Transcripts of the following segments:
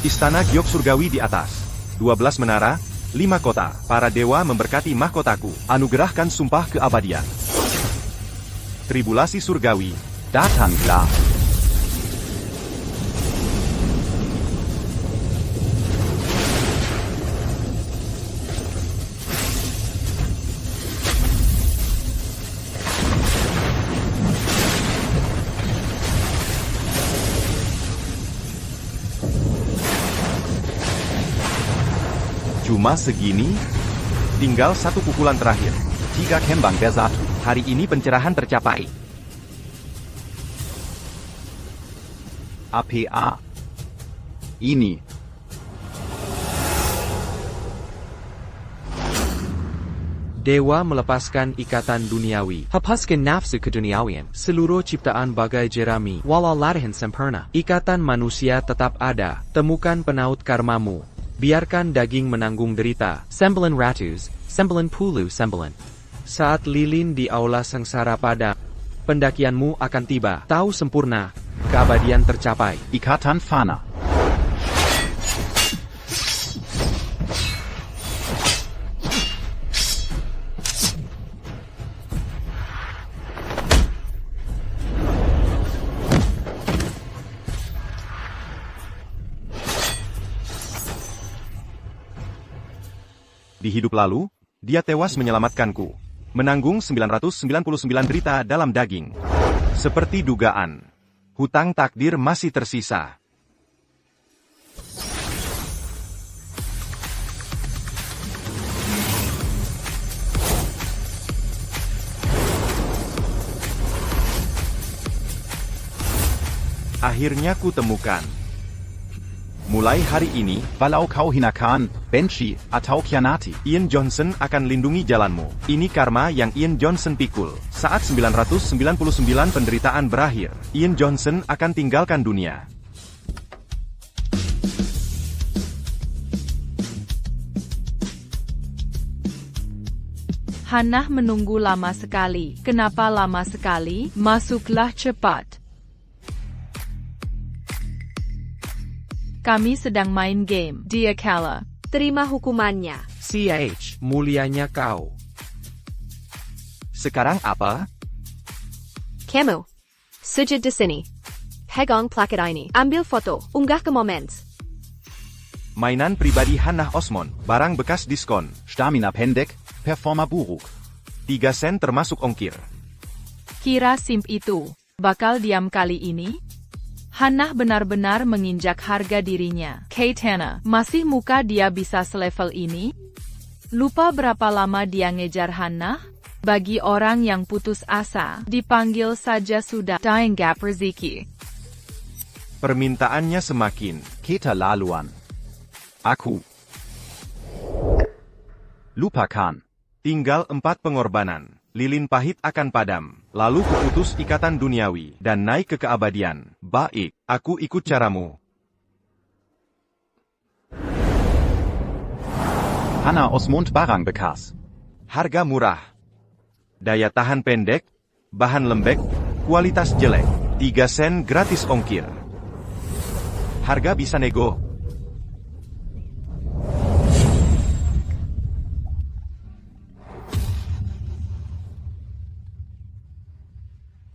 Istana giok surgawi di atas. 12 menara, 5 kota. Para dewa memberkati mahkotaku. Anugerahkan sumpah keabadian. Tribulasi surgawi. Datanglah. Cuma segini? Tinggal satu pukulan terakhir. Tiga kembang bersatu. Hari ini pencerahan tercapai. APA. Ini. Dewa melepaskan ikatan duniawi. Hapuskan nafsu keduniawian. Seluruh ciptaan bagai jerami. Walau latihan sempurna. Ikatan manusia tetap ada. Temukan penaut karmamu. Biarkan daging menanggung derita. Sembilan ratus, 90 sembilan. Saat lilin di aula sengsara pada, pendakianmu akan tiba. Tahu sempurna, keabadian tercapai. Ikatan fana. Di hidup lalu, dia tewas menyelamatkanku. Menanggung 999 derita dalam daging. Seperti dugaan, hutang takdir masih tersisa. Akhirnya ku temukan. Mulai hari ini, Walau kau hinakan, benci, atau kianati. Ian Johnson akan lindungi jalanmu. Ini karma yang Ian Johnson pikul. Saat 999 penderitaan berakhir, Ian Johnson akan tinggalkan dunia. Hannah menunggu lama sekali. Kenapa lama sekali? Masuklah cepat. Kami sedang main game. Dia kalah. Terima hukumannya. CH, mulianya kau. Sekarang apa? Kamu. Sujud di sini. Pegang plaket ini. Ambil foto. Unggah ke Moments. Mainan pribadi Hannah Osmond. Barang bekas diskon. Stamina pendek, performa buruk. 3 sen termasuk ongkir. Kira simp itu bakal diam kali ini? Hannah benar-benar menginjak harga dirinya. Kate Hannah, masih muka dia bisa selevel ini? Lupa berapa lama dia ngejar Hannah? Bagi orang yang putus asa, dipanggil saja sudah. Dying Gap rezeki. Permintaannya semakin. Keterlaluan. Aku. Lupakan. Tinggal 4 pengorbanan. Lilin pahit akan padam. Lalu kuputus ikatan duniawi dan naik ke keabadian. Baik, aku ikut caramu. Hannah Osmond barang bekas. Harga murah. Daya tahan pendek, bahan lembek, kualitas jelek. 3 sen gratis ongkir. Harga bisa nego.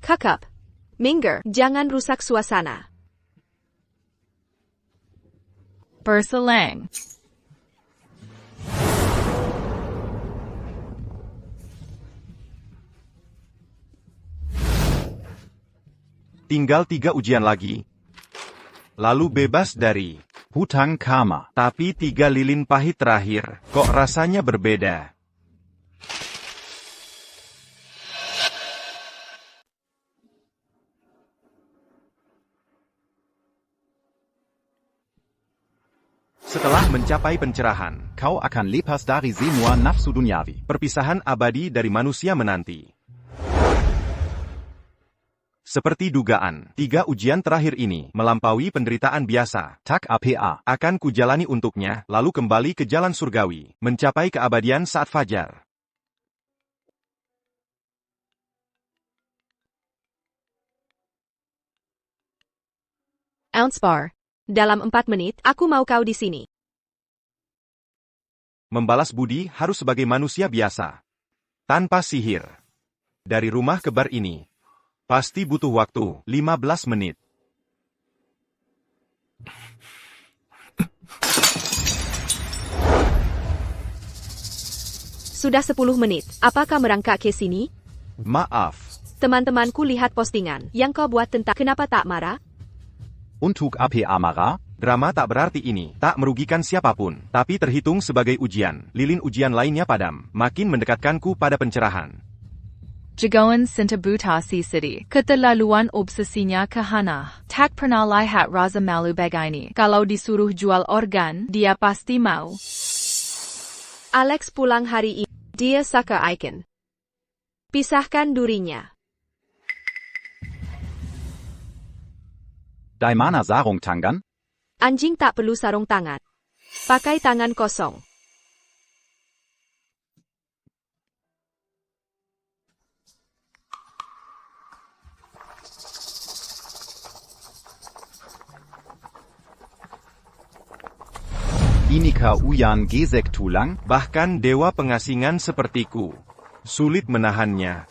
Kakap. Minggir. Jangan rusak suasana. Berselang. Tinggal 3 ujian lagi. Lalu bebas dari. Hutang karma. Tapi 3 lilin pahit terakhir, kok rasanya berbeda. Setelah mencapai pencerahan, Kau akan lepas dari semua nafsu duniawi. perpisahan abadi dari manusia menanti. Seperti dugaan, 3 ujian terakhir ini melampaui penderitaan biasa. Tak APA. Akan kujalani untuknya, lalu kembali ke jalan surgawi, mencapai keabadian saat fajar. Ounce bar. Dalam 4 menit, aku mau kau di sini. Membalas budi harus sebagai manusia biasa. Tanpa sihir. Dari rumah ke bar ini. Pasti butuh waktu 15 menit. Sudah 10 menit. Apakah merangkak ke sini? Maaf. Teman-temanku lihat postingan yang kau buat tentang kenapa tak marah? Untuk APA marah? Drama tak berarti ini, tak merugikan siapapun, tapi terhitung sebagai ujian. Lilin ujian lainnya padam, makin mendekatkanku pada pencerahan. Jagoan Sintabuta City. Keterlaluan obsesinya ke Hannah. Tak pernah lihat Raza malu begini. Kalau disuruh jual organ, dia pasti mau. Alex pulang hari ini. Dia suka icon. Pisahkan durinya. Daimana sarung tangan? Anjing tak perlu sarung tangan. Pakai tangan kosong. Inika uyan gesek tulang? Bahkan dewa pengasingan sepertiku. Sulit menahannya.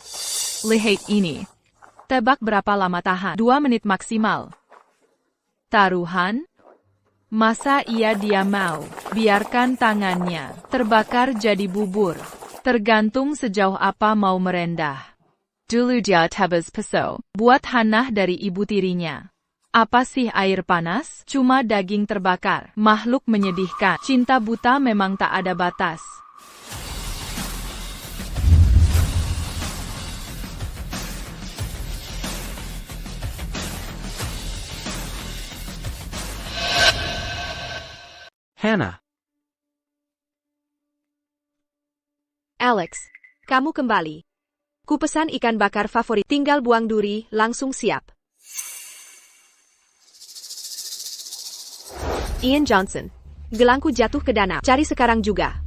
Lihat ini. Tebak berapa lama tahan? 2 menit maksimal. Taruhan? Masa dia mau? Biarkan tangannya terbakar jadi bubur. Tergantung sejauh apa mau merendah. Dulu dia tabas peso. Buat Hannah dari ibu tirinya. Apa sih air panas? Cuma daging terbakar. Makhluk menyedihkan. Cinta buta memang tak ada batas. Hannah. Alex, kamu kembali. Ku pesan ikan bakar favorit. Tinggal buang duri, langsung siap. Ian Johnson. Gelangku jatuh ke danau. Cari sekarang juga.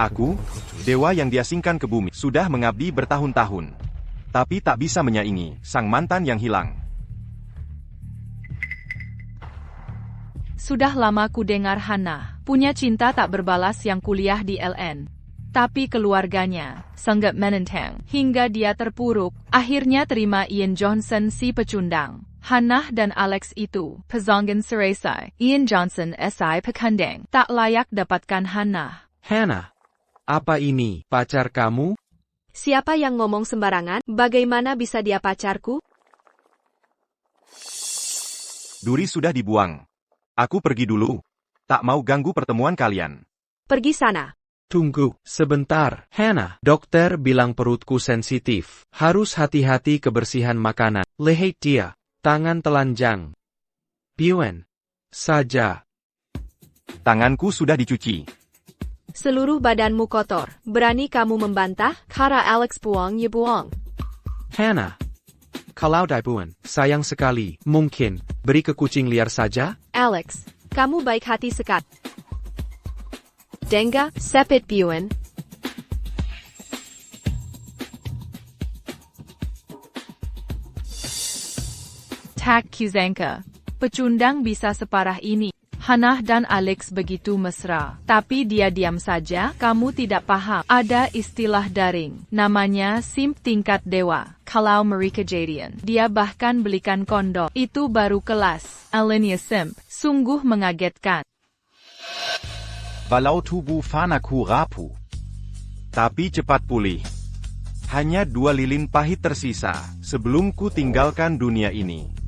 Aku, dewa yang diasingkan ke bumi, sudah mengabdi bertahun-tahun. Tapi tak bisa menyaingi sang mantan yang hilang. Sudah lama ku dengar Hannah punya cinta tak berbalas yang kuliah di LN. Tapi keluarganya sangat menentang hingga dia terpuruk. Akhirnya terima Ian Johnson si pecundang. Hannah dan Alex itu pasangan seresai. Ian Johnson SI pekandang. Tak layak dapatkan Hannah. Hannah. Apa ini, pacar kamu? Siapa yang ngomong sembarangan? Bagaimana bisa dia pacarku? Duri sudah dibuang. Aku pergi dulu. Tak mau ganggu pertemuan kalian. Pergi sana. Tunggu, sebentar. Hannah, dokter bilang perutku sensitif. Harus hati-hati kebersihan makanan. Lihat dia, tangan telanjang. Biuen saja. Tanganku sudah dicuci. Seluruh badanmu kotor. Berani kamu membantah? Kata Alex buang ya buang. Hannah, kalau dibuang, sayang sekali. Mungkin, beri ke kucing liar saja? Alex, kamu baik hati sekali. Denga, sepit buen. Tak Kuzanka. Pecundang bisa separah ini. Hannah dan Alex begitu mesra. Tapi dia diam saja. Kamu tidak paham. Ada istilah daring. Namanya simp tingkat dewa. Kalau mereka jadian. Dia bahkan belikan kondom. Itu baru kelas. Alenia simp. Sungguh mengagetkan. Walau tubuh fanaku rapu. Tapi cepat pulih. Hanya 2 lilin pahit tersisa sebelum ku tinggalkan dunia ini.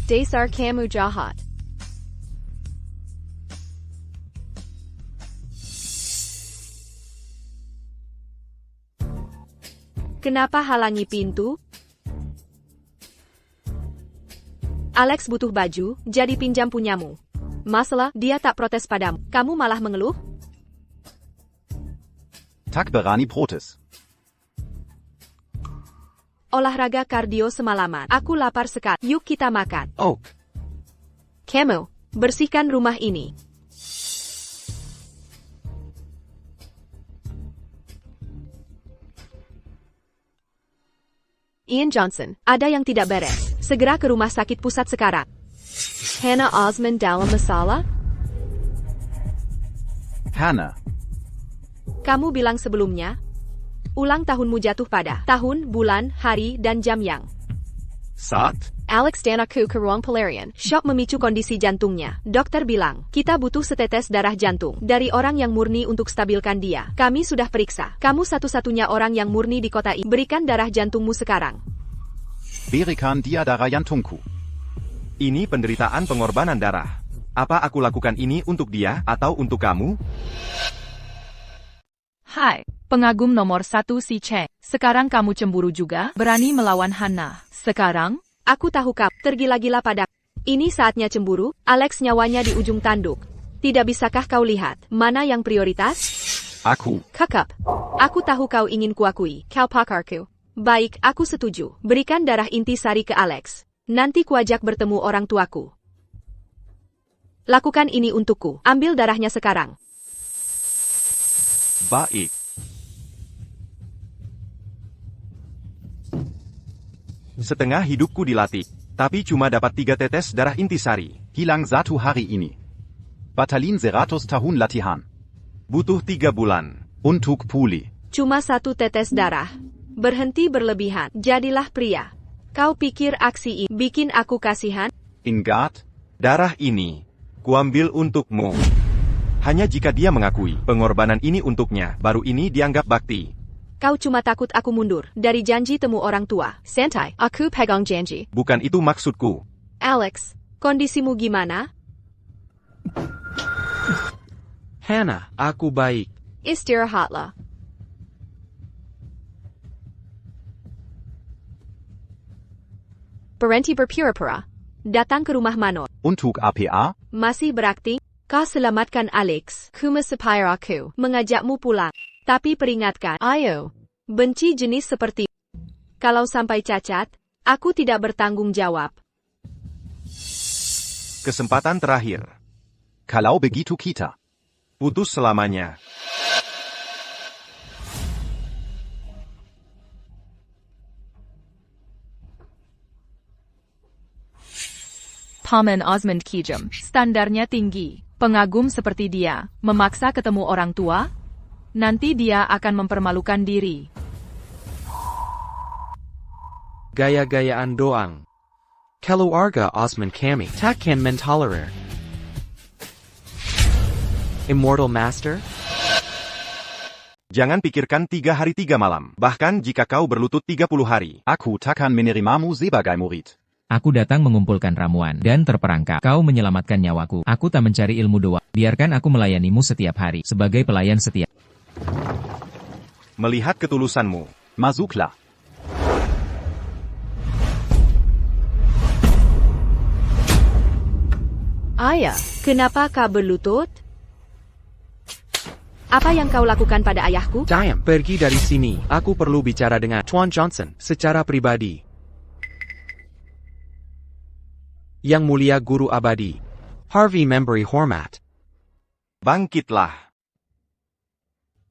Dasar kamu jahat. Kenapa halangi pintu? Alex butuh baju, jadi pinjam punyamu. Masalah, dia tak protes padamu. Kamu malah mengeluh? Tak berani protes. Olahraga kardio semalaman. Aku lapar sekali. Yuk kita makan. Oh, Kamu, Bersihkan rumah ini. Ian Johnson, ada yang tidak beres. Segera ke rumah sakit pusat sekarang. Hannah Osmond dalam masalah? Hannah. Kamu bilang sebelumnya, ulang tahunmu jatuh pada tahun, bulan, hari, dan jam yang. Saat? Alex dan aku ke ruang pelarian. Shock memicu kondisi jantungnya. Dokter bilang, kita butuh setetes darah jantung dari orang yang murni untuk stabilkan dia. Kami sudah periksa. Kamu satu-satunya orang yang murni di kota ini. Berikan darah jantungmu sekarang. Berikan dia darah jantungku. Ini penderitaan pengorbanan darah. Apa aku lakukan ini untuk dia atau untuk kamu? Hai, pengagum nomor 1 si Cheng. Sekarang kamu cemburu juga? Berani melawan Hannah. Sekarang? Aku tahu kau tergila-gila pada. Ini saatnya cemburu. Alex nyawanya di ujung tanduk. Tidak bisakah kau lihat mana yang prioritas? Aku. Kakak. Aku tahu kau ingin kuakui. Kau pakarku. Baik, aku setuju. Berikan darah intisari ke Alex. Nanti kuajak bertemu orang tuaku. Lakukan ini untukku. Ambil darahnya sekarang. Baik. Setengah hidupku dilatih, tapi cuma dapat 3 tetes darah intisari. Hilang satu hari ini. Batalin 100 tahun latihan. Butuh 3 bulan. Untuk pulih. Cuma 1 tetes darah. Berhenti berlebihan. Jadilah pria. Kau pikir aksi ini bikin aku kasihan? Ingat. Darah ini, kuambil untukmu. Hanya jika dia mengakui pengorbanan ini untuknya, baru ini dianggap bakti. Kau cuma takut aku mundur dari janji temu orang tua. Santai, aku pegang janji. Bukan itu maksudku. Alex, kondisimu gimana? Hannah, aku baik. Istirahatlah. Berhenti berpura-pura. Datang ke rumah Manor. Untuk APA. Masih berakting? Kau selamatkan Alex. Ku mesepire aku mengajakmu pulang. Tapi peringatkan, ayo. Benci jenis seperti. Kalau sampai cacat, aku tidak bertanggung jawab. Kesempatan terakhir. Kalau begitu kita. Putus selamanya. Paman Osmond Kijam, standarnya tinggi. Pengagum seperti dia, memaksa ketemu orang tua? Nanti dia akan mempermalukan diri. Gaya-gayaan doang. Keluarga Osman kami takkan mentolerir. Immortal Master? Jangan pikirkan 3 hari 3 malam. Bahkan jika kau berlutut 30 hari. Aku takkan menerimamu sebagai murid. Aku datang mengumpulkan ramuan dan terperangkap. Kau menyelamatkan nyawaku. Aku tak mencari ilmu doa. Biarkan aku melayanimu setiap hari sebagai pelayan setia. Melihat ketulusanmu. Masuklah. Ayah, kenapa kau berlutut? Apa yang kau lakukan pada ayahku? Diam, pergi dari sini. Aku perlu bicara dengan Tuan Johnson secara pribadi. Yang Mulia Guru Abadi. Harvey memberi hormat. Bangkitlah.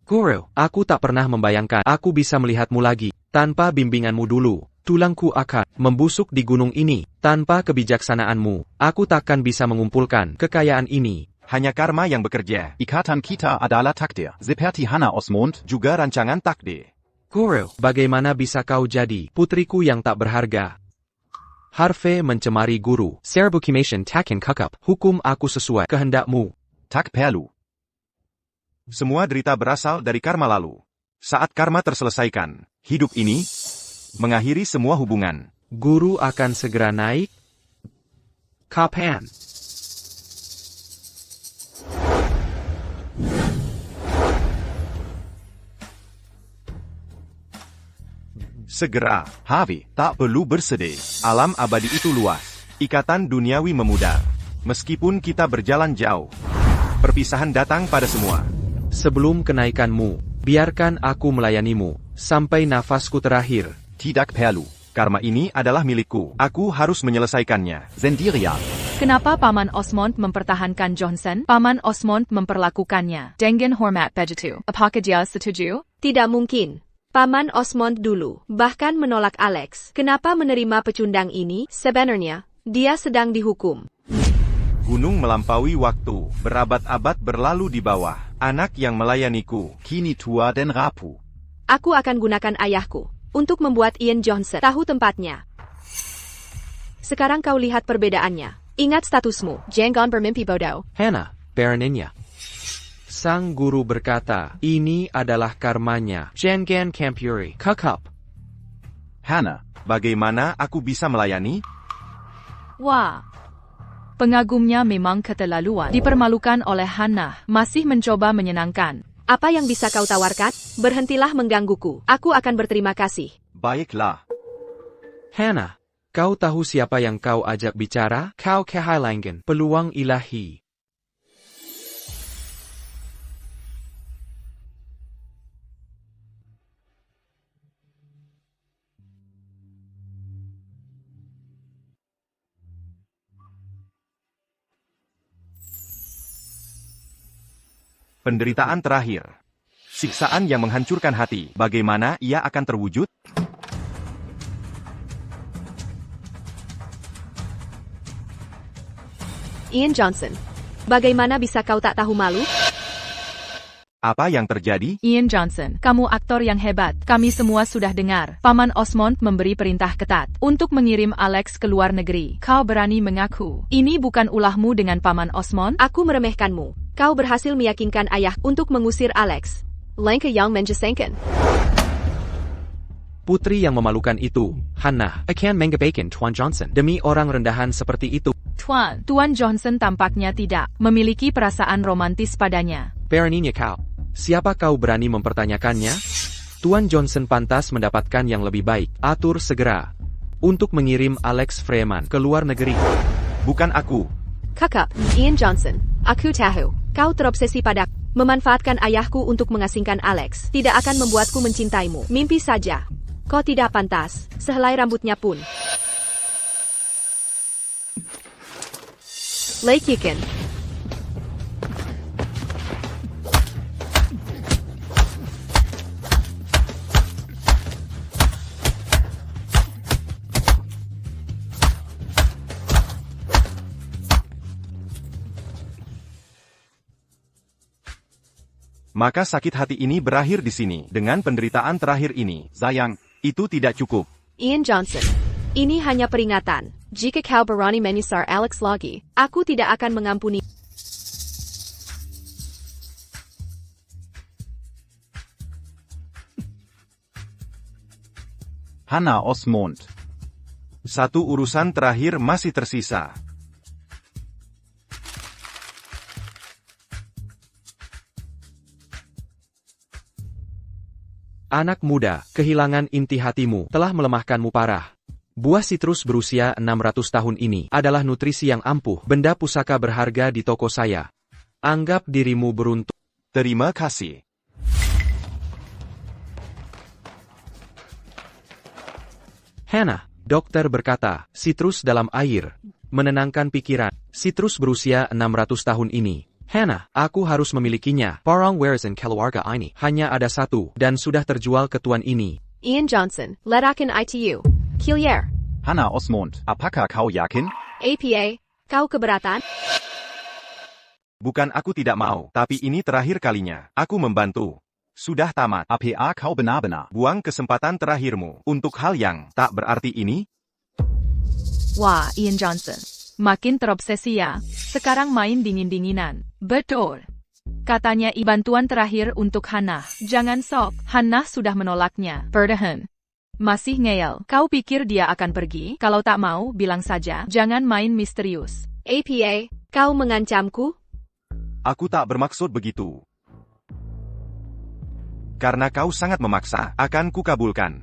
Guru, aku tak pernah membayangkan aku bisa melihatmu lagi. Tanpa bimbinganmu dulu, tulangku akan membusuk di gunung ini. Tanpa kebijaksanaanmu, aku takkan bisa mengumpulkan kekayaan ini. Hanya karma yang bekerja. Ikatan kita adalah takdir. Seperti Hannah Osmond. Juga rancangan takdir. Guru, bagaimana bisa kau jadi putriku yang tak berharga? Harvey mencemari guru. Serbukimation takin kakap. Hukum aku sesuai kehendakmu. Tak perlu. Semua derita berasal dari karma lalu. Saat karma terselesaikan, hidup ini mengakhiri semua hubungan. Guru akan segera naik. Kapan? Segera. Harvey. Tak perlu bersedih. Alam abadi itu luas. Ikatan duniawi memudar. Meskipun kita berjalan jauh, perpisahan datang pada semua. Sebelum kenaikanmu, biarkan aku melayanimu sampai nafasku terakhir. Tidak perlu. Karma ini adalah milikku. Aku harus menyelesaikannya. Sendirian. Kenapa Paman Osmond mempertahankan Johnson? Paman Osmond memperlakukannya dengan hormat begitu. Apakah dia setuju? Tidak mungkin. Paman Osmond dulu bahkan menolak Alex. Kenapa menerima pecundang ini? Sebenarnya, dia sedang dihukum. Gunung melampaui waktu, berabad-abad berlalu di bawah. Anak yang melayaniku. Kini tua dan rapuh. Aku akan gunakan ayahku untuk membuat Ian Johnson tahu tempatnya. Sekarang kau lihat perbedaannya. Ingat statusmu. Jangan bermimpi bodoh. Hannah, Baroninnya. Sang guru berkata, ini adalah karmanya. Jangan Campuri. Kakap. Hannah, Bagaimana aku bisa melayani? Wah. Pengagumnya memang keterlaluan. Dipermalukan oleh Hannah. Masih mencoba menyenangkan. Apa yang bisa kau tawarkan? Berhentilah menggangguku. Aku akan berterima kasih. Baiklah. Hannah, kau tahu siapa yang kau ajak bicara? Kau kehilangan peluang ilahi. Penderitaan terakhir. Siksaan yang menghancurkan hati. Bagaimana ia akan terwujud? Ian Johnson. Bagaimana bisa kau tak tahu malu? Apa yang terjadi? Ian Johnson, kamu aktor yang hebat. Kami semua sudah dengar. Paman Osmond memberi perintah ketat untuk mengirim Alex ke luar negeri. Kau berani mengaku ini bukan ulahmu dengan Paman Osmond? Aku meremehkanmu. Kau berhasil meyakinkan ayah untuk mengusir Alex. Langkah yang menjesankan. Putri yang memalukan itu, Hannah, akan mengabaikan Tuan Johnson demi orang rendahan seperti itu. Tuan Johnson tampaknya tidak memiliki perasaan romantis padanya. Baroninnya kau. Siapa kau berani mempertanyakannya? Tuan Johnson pantas mendapatkan yang lebih baik. Atur segera untuk mengirim Alex Freeman ke luar negeri. Bukan aku. Kakak, Ian Johnson. Aku tahu. Kau terobsesi padaku. Memanfaatkan ayahku untuk mengasingkan Alex tidak akan membuatku mencintaimu. Mimpi saja. Kau tidak pantas. Sehelai rambutnya pun. Laikikan. Maka sakit hati ini berakhir di sini. Dengan penderitaan terakhir ini, sayang, itu tidak cukup. Ian Johnson. Ini hanya peringatan. Jika kau berani menyasar Alex lagi, aku tidak akan mengampuni. Hannah Osmond. Satu urusan terakhir masih tersisa. Anak muda, kehilangan inti hatimu telah melemahkanmu parah. Buah sitrus berusia 600 tahun ini adalah nutrisi yang ampuh, benda pusaka berharga di toko saya. Anggap dirimu beruntung. Terima kasih. Hannah, dokter berkata, sitrus dalam air menenangkan pikiran. Sitrus berusia 600 tahun ini. Hannah, aku harus memilikinya. Barang Waresan keluarga ini hanya ada satu dan sudah terjual ke tuan ini. Ian Johnson, letakkan ITU. Killier. Hannah Osmond, apakah kau yakin? APA, kau keberatan? Bukan aku tidak mau, tapi ini terakhir kalinya. Aku membantu. Sudah tamat. APA kau benar-benar. Buang kesempatan terakhirmu untuk hal yang tak berarti ini. Wah, Ian Johnson. Makin terobsesi ya. Sekarang main dingin-dinginan. Betul. Katanya bantuan terakhir untuk Hannah. Jangan sok. Hannah sudah menolaknya. Perdahan. Masih ngeyel. Kau pikir dia akan pergi? Kalau tak mau, bilang saja. Jangan main misterius. APA, kau mengancamku? Aku tak bermaksud begitu. Karena kau sangat memaksa, akan kukabulkan.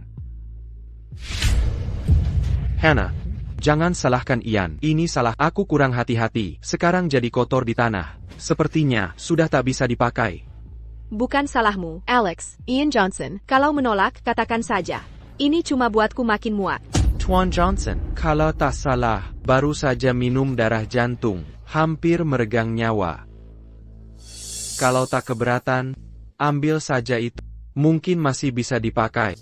Hannah, jangan salahkan Ian. Ini salah aku kurang hati-hati. Sekarang jadi kotor di tanah. Sepertinya sudah tak bisa dipakai. Bukan salahmu, Alex. Ian Johnson, kalau menolak, katakan saja. Ini cuma buatku makin muak. Tuan Johnson, kalau tak salah, baru saja minum darah jantung, hampir meregang nyawa. Kalau tak keberatan, ambil saja itu. Mungkin masih bisa dipakai.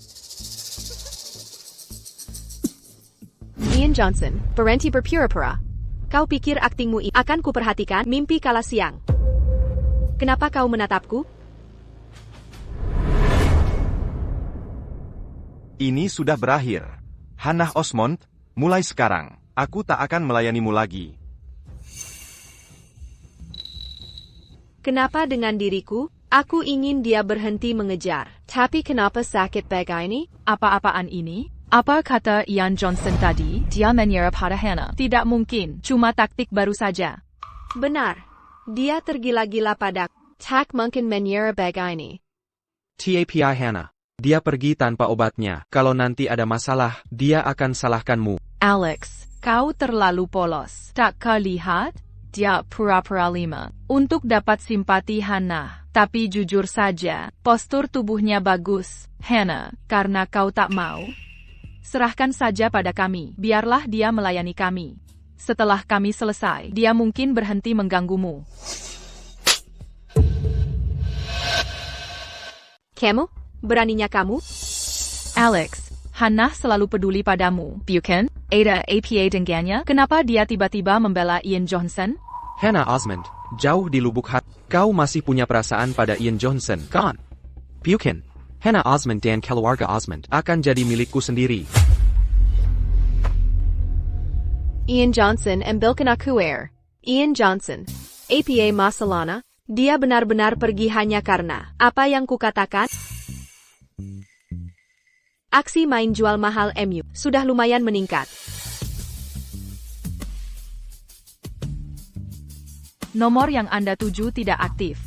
Ian Johnson, berhenti berpura-pura. Kau pikir aktingmu akan kuperhatikan mimpi kala siang? Kenapa kau menatapku? Ini sudah berakhir. Hannah Osmond, mulai sekarang, aku tak akan melayanimu lagi. Kenapa dengan diriku? Aku ingin dia berhenti mengejar. Tapi kenapa sakit begini? Apa-apaan ini? Apa kata Ian Johnson tadi? Dia menyerah pada Hannah. Tidak mungkin, cuma taktik baru saja. Benar. Dia tergila-gila padaku. Tak mungkin menyerah begini. TAPI Hannah. Dia pergi tanpa obatnya. Kalau nanti ada masalah, dia akan salahkanmu. Alex, kau terlalu polos. Tak kau lihat? Dia pura-pura lima. Untuk dapat simpati Hannah. Tapi jujur saja, postur tubuhnya bagus. Hannah, karena kau tak mau, serahkan saja pada kami. Biarlah dia melayani kami. Setelah kami selesai, dia mungkin berhenti mengganggumu. Kamu? Beraninya kamu? Alex, Hannah selalu peduli padamu. Bukan? Ada APA dengannya? Kenapa dia tiba-tiba membela Ian Johnson? Hannah Osmond, jauh di lubuk hati, kau masih punya perasaan pada Ian Johnson, kan? Bukan. Hannah Osmond dan keluarga Osmond akan jadi milikku sendiri. Ian Johnson ambilkan aku air. Ian Johnson. APA masalahnya, dia benar-benar pergi hanya karena apa yang kukatakan? Aksi main jual mahal MU sudah lumayan meningkat. Nomor yang Anda tuju tidak aktif.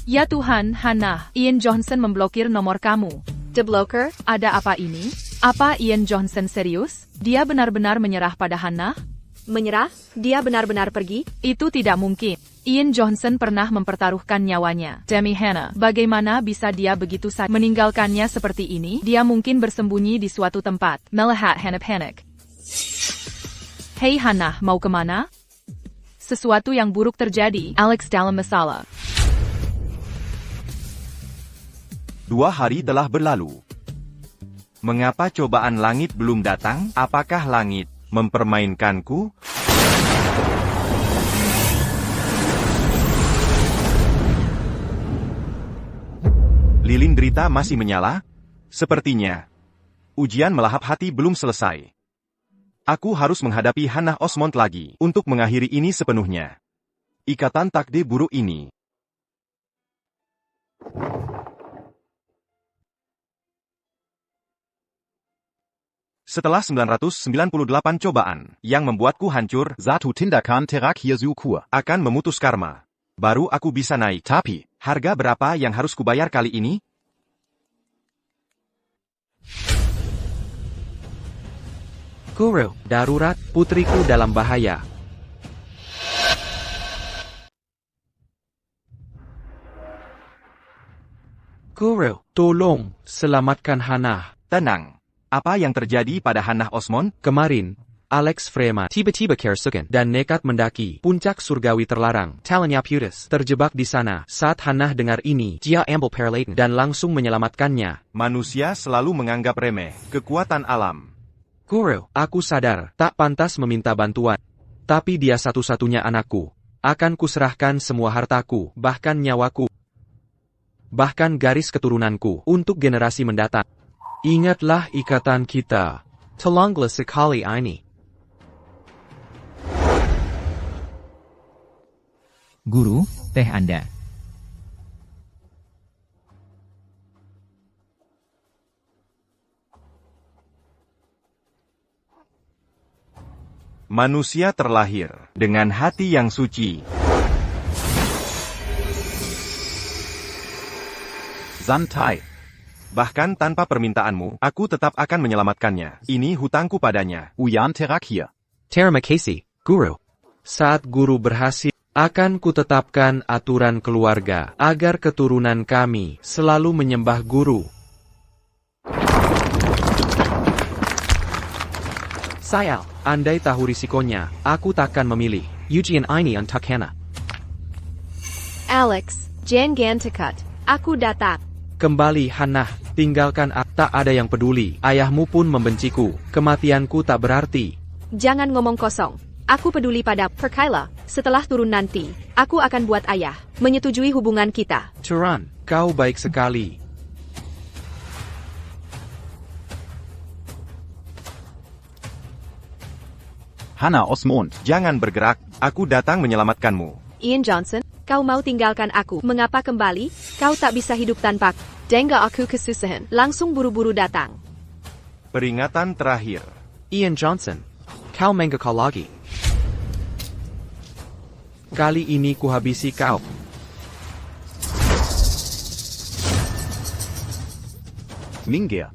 Ya Tuhan, Hannah, Ian Johnson memblokir nomor kamu. Deblocker? Ada apa ini? Apa Ian Johnson serius? Dia benar-benar menyerah pada Hannah? Menyerah? Dia benar-benar pergi? Itu tidak mungkin. Ian Johnson pernah mempertaruhkan nyawanya demi Hannah. Bagaimana bisa dia begitu saja meninggalkannya seperti ini? Dia mungkin bersembunyi di suatu tempat. Melihat Hannah panik. Hei Hannah, mau kemana? Sesuatu yang buruk terjadi. Alex dalam masalah. 2 hari telah berlalu. Mengapa cobaan langit belum datang? Apakah langit mempermainkanku? Lilin derita masih menyala? Sepertinya. Ujian melahap hati belum selesai. Aku harus menghadapi Hannah Osmond lagi untuk mengakhiri ini sepenuhnya. Ikatan takdir buruk ini. Setelah 998 cobaan yang membuatku hancur, Satu tindakan terakhir syukur. akan memutus karma. Baru aku bisa naik. Tapi, Harga berapa yang harus kubayar kali ini? Guru, darurat, putriku dalam bahaya. Guru, tolong, selamatkan Hannah. Tenang. Apa yang terjadi pada Hannah Osmond? Kemarin, Alex Freeman tiba-tiba kerasukan dan nekat mendaki puncak surgawi terlarang. Talonnya putus, terjebak di sana. Saat Hannah dengar ini, dia ambil peralatan dan langsung menyelamatkannya. Manusia selalu menganggap remeh kekuatan alam. Guru, aku sadar, tak pantas meminta bantuan. Tapi dia satu-satunya anakku. Akan kuserahkan semua hartaku, bahkan nyawaku. Bahkan garis keturunanku, untuk generasi mendatang. Ingatlah ikatan kita. Tolonglah sekali ini. Guru, teh Anda. Manusia terlahir dengan hati yang suci. Santai. Bahkan tanpa permintaanmu, aku tetap akan menyelamatkannya. Ini hutangku padanya. Ujian terakhir. Terima kasih, Guru. Saat Guru berhasil, akan kutetapkan aturan keluarga agar keturunan kami selalu menyembah Guru. Sayal, andai tahu risikonya, aku takkan memilih ujian ini untuk Hannah. Alex, jangan tekad. Aku datang. Kembali Hannah, tinggalkan aku. Tak ada yang peduli, ayahmu pun membenciku, kematianku tak berarti. Jangan ngomong kosong. Aku peduli pada Perkayla. Setelah turun nanti, aku akan buat ayah menyetujui hubungan kita. Turan, kau baik sekali. Hannah Osmond. Jangan bergerak, aku datang menyelamatkanmu. Ian Johnson, kau mau tinggalkan aku. Mengapa kembali? Kau tak bisa hidup tanpa. Dengar aku kesusahan. Langsung buru-buru datang. Peringatan terakhir. Ian Johnson, kau menggekal lagi. Kali ini kuhabisi kau. Minggir.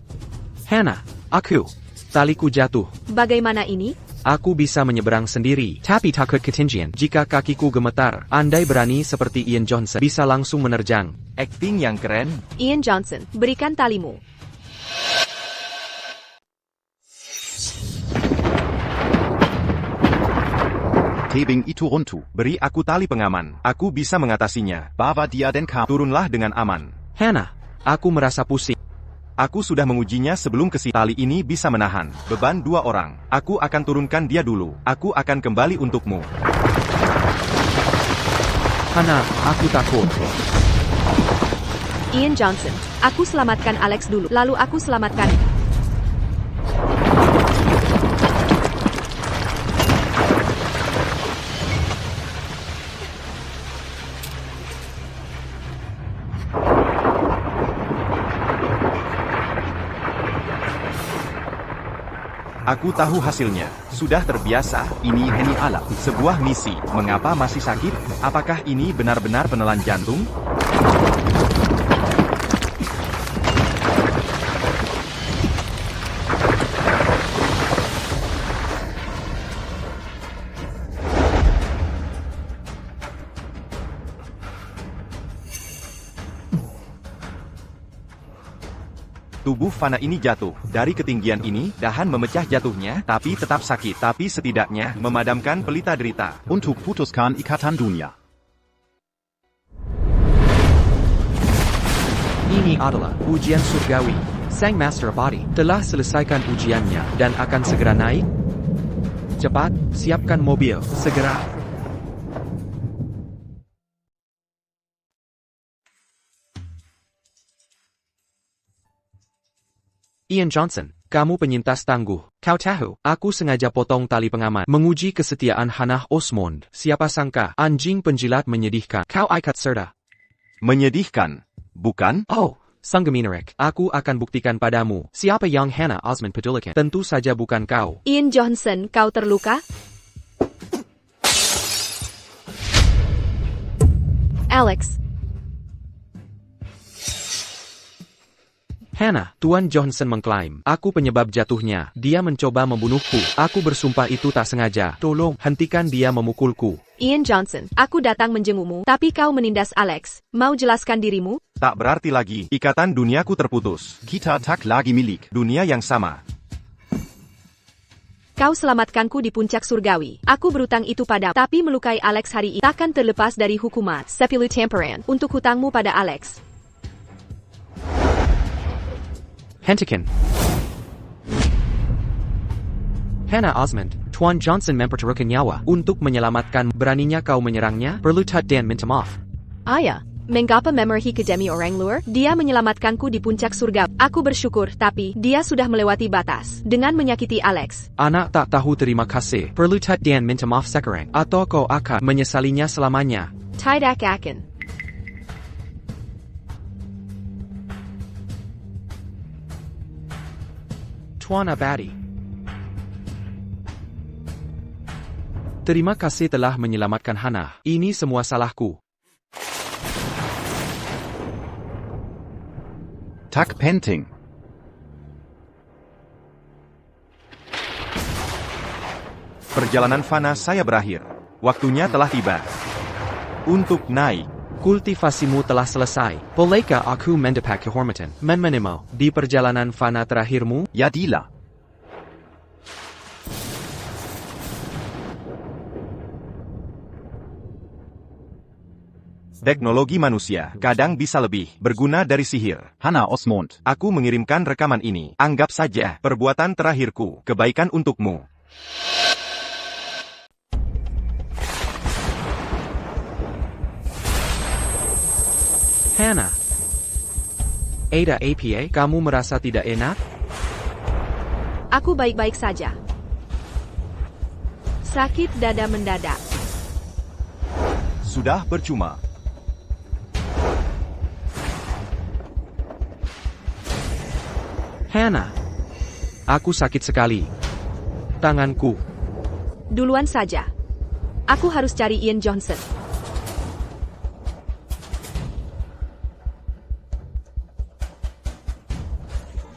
Hannah, aku. Taliku jatuh. Bagaimana ini? Aku bisa menyeberang sendiri, tapi takut ketinggian. Jika kakiku gemetar, andai berani seperti Ian Johnson, bisa langsung menerjang. Akting yang keren. Ian Johnson, berikan talimu. Tebing itu runtuh. Beri aku tali pengaman. Aku bisa mengatasinya. Bawa dia dan kau. Turunlah dengan aman. Hannah, aku merasa pusing. Aku sudah mengujinya sebelum tali ini bisa menahan beban 2 orang. Aku akan turunkan dia dulu. Aku akan kembali untukmu. Hannah, aku takut. Ian Johnson, aku selamatkan Alex dulu, lalu aku selamatkan. Aku tahu hasilnya. Sudah terbiasa. Ini Henny Allah. Sebuah misi. Mengapa masih sakit? Apakah ini benar-benar penelan jantung? Tubuh Fana ini jatuh. Dari ketinggian ini, dahan memecah jatuhnya, tapi tetap sakit. Tapi setidaknya, memadamkan pelita derita. Untuk putuskan ikatan dunia. Ini adalah ujian surgawi. Sang Master Abadi telah selesaikan ujiannya dan akan segera naik. Cepat, siapkan mobil, segera. Ian Johnson, kamu penyintas tangguh. Kau tahu, aku sengaja potong tali pengaman. Menguji kesetiaan Hannah Osmond. Siapa sangka, anjing penjilat menyedihkan. Kau ikat serta. Menyedihkan, bukan? Oh, sang Geminarek, aku akan buktikan padamu. Siapa yang Hannah Osmond pedulikan? Tentu saja bukan kau. Ian Johnson, kau terluka? Alex, Hannah, Tuan Johnson mengklaim, aku penyebab jatuhnya. Dia mencoba membunuhku. Aku bersumpah itu tak sengaja. Tolong, hentikan dia memukulku. Ian Johnson, aku datang menjengukmu, tapi kau menindas Alex. Mau jelaskan dirimu? Tak berarti lagi. Ikatan duniaku terputus. Kita tak lagi milik. Dunia yang sama. Kau selamatkanku di puncak surgawi. Aku berutang itu pada, tapi melukai Alex hari ini takkan terlepas dari hukuman sepuluh temperan untuk hutangmu pada Alex. Hentikan. Hannah Osmond, Tuan Johnson mempertaruhkan nyawa untuk menyelamatkan. Beraninya kau menyerangnya? Perlu dan minta maaf. Ayah, mengapa memarahi kejami orang luar? Dia menyelamatkanku di puncak surga. Aku bersyukur, tapi dia sudah melewati batas dengan menyakiti Alex. Anak tak tahu terima kasih. Perlu dan minta maaf sekarang, atau kau akan menyesalinya selamanya. Tidak akan. Tuan Abadi. Terima kasih telah menyelamatkan Hannah. Ini semua salahku. Tak penting. Perjalanan Fana saya berakhir. Waktunya telah tiba. Untuk naik. Kultivasimu telah selesai. Bolehkah aku mendapat kehormatan menmenimo di perjalanan Fana terakhirmu? Yadila. Teknologi manusia kadang bisa lebih berguna dari sihir. Hannah Osmond. Aku mengirimkan rekaman ini. Anggap saja perbuatan terakhirku, kebaikan untukmu. Hannah. Ada APA, kamu merasa tidak enak? Aku baik-baik saja. Sakit dada mendadak. Sudah percuma. Hannah. Aku sakit sekali. Tanganku. Duluan saja. Aku harus cari Ian Johnson.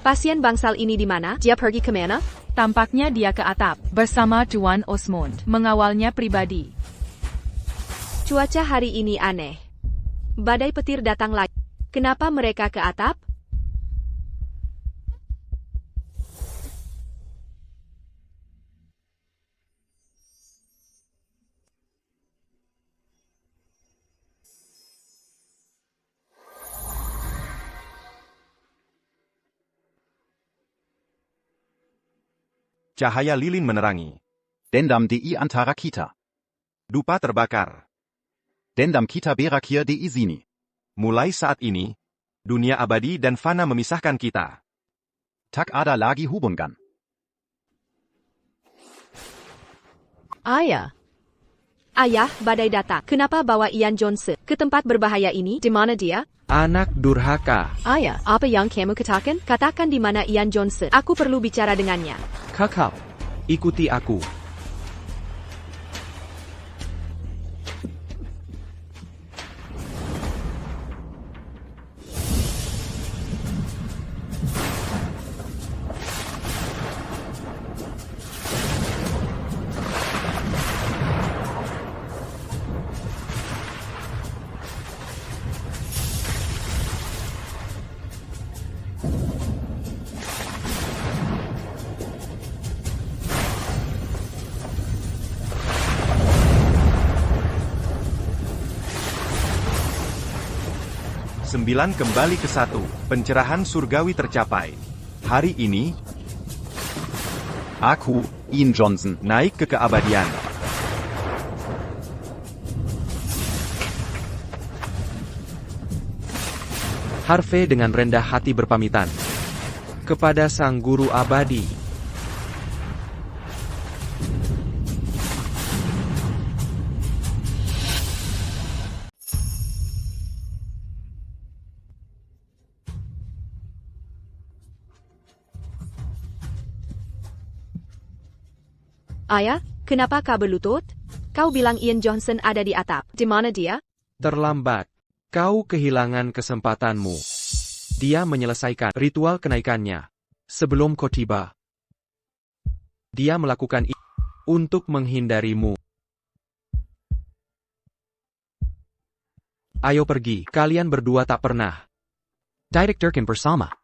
Pasien bangsal ini di mana? Dia pergi ke mana? Tampaknya dia ke atap, bersama Tuan Osmond, mengawalnya pribadi. Cuaca hari ini aneh. Badai petir datang lagi. Kenapa mereka ke atap? Cahaya lilin menerangi. Dendam di antara kita. Dupa terbakar. Dendam kita berakhir di sini. Mulai saat ini, dunia abadi dan fana memisahkan kita. Tak ada lagi hubungan. Ayah. Ayah, badai datang. Kenapa bawa Ian Johnson ke tempat berbahaya ini? Di mana dia? Anak durhaka. Ayah, apa yang kamu katakan? Katakan di mana Ian Johnson. Aku perlu bicara dengannya. Kakak. Ikuti aku. Sembilan kembali ke satu. Pencerahan surgawi tercapai. Hari ini, Aku, Ian Johnson. naik ke keabadian. Harvey dengan rendah hati berpamitan kepada sang guru abadi. Ayah, kenapa kau berlutut? Kau bilang Ian Johnson ada di atap. Di mana dia? Terlambat. Kau kehilangan kesempatanmu. Dia menyelesaikan ritual kenaikannya sebelum kau tiba. Dia melakukan itu untuk menghindarimu. Ayo pergi, kalian berdua tak pernah. Direkturkan bersama.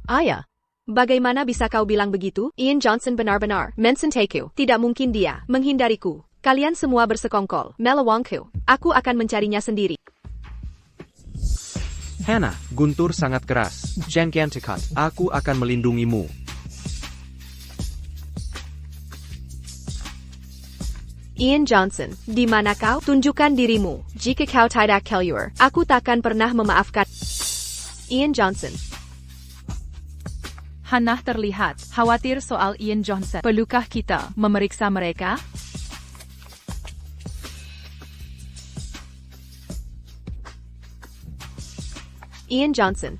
Ayah. Bagaimana bisa kau bilang begitu? Ian Johnson benar-benar mencintai-ku. Tidak mungkin dia menghindariku. Kalian semua bersekongkol, melawangku. Aku akan mencarinya sendiri. Hannah, guntur sangat keras. Jangan dekat. Aku akan melindungimu. Ian Johnson, di mana kau? Tunjukkan dirimu. Jika kau tidak keluar, aku takkan pernah memaafkan. Ian Johnson. Hannah terlihat khawatir soal Ian Johnson. Perlukah kita memeriksa mereka? Ian Johnson.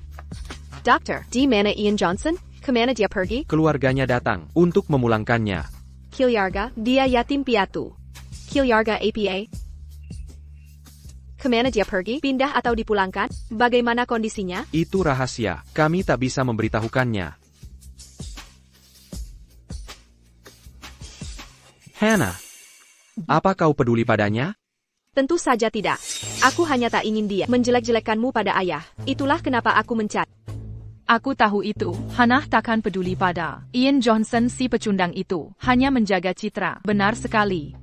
Dokter, di mana Ian Johnson? Kemana dia pergi? Keluarganya datang untuk memulangkannya. Keluarga, dia yatim piatu. Keluarga APA. Kemana dia pergi? Pindah atau dipulangkan? Bagaimana kondisinya? Itu rahasia. Kami tak bisa memberitahukannya. Hannah, apa kau peduli padanya? Tentu saja tidak. Aku hanya tak ingin dia menjelek-jelekkanmu pada ayah. Itulah kenapa aku mencari. Aku tahu itu. Hannah takkan peduli pada Ian Johnson si pecundang itu. Hanya menjaga citra. Benar sekali.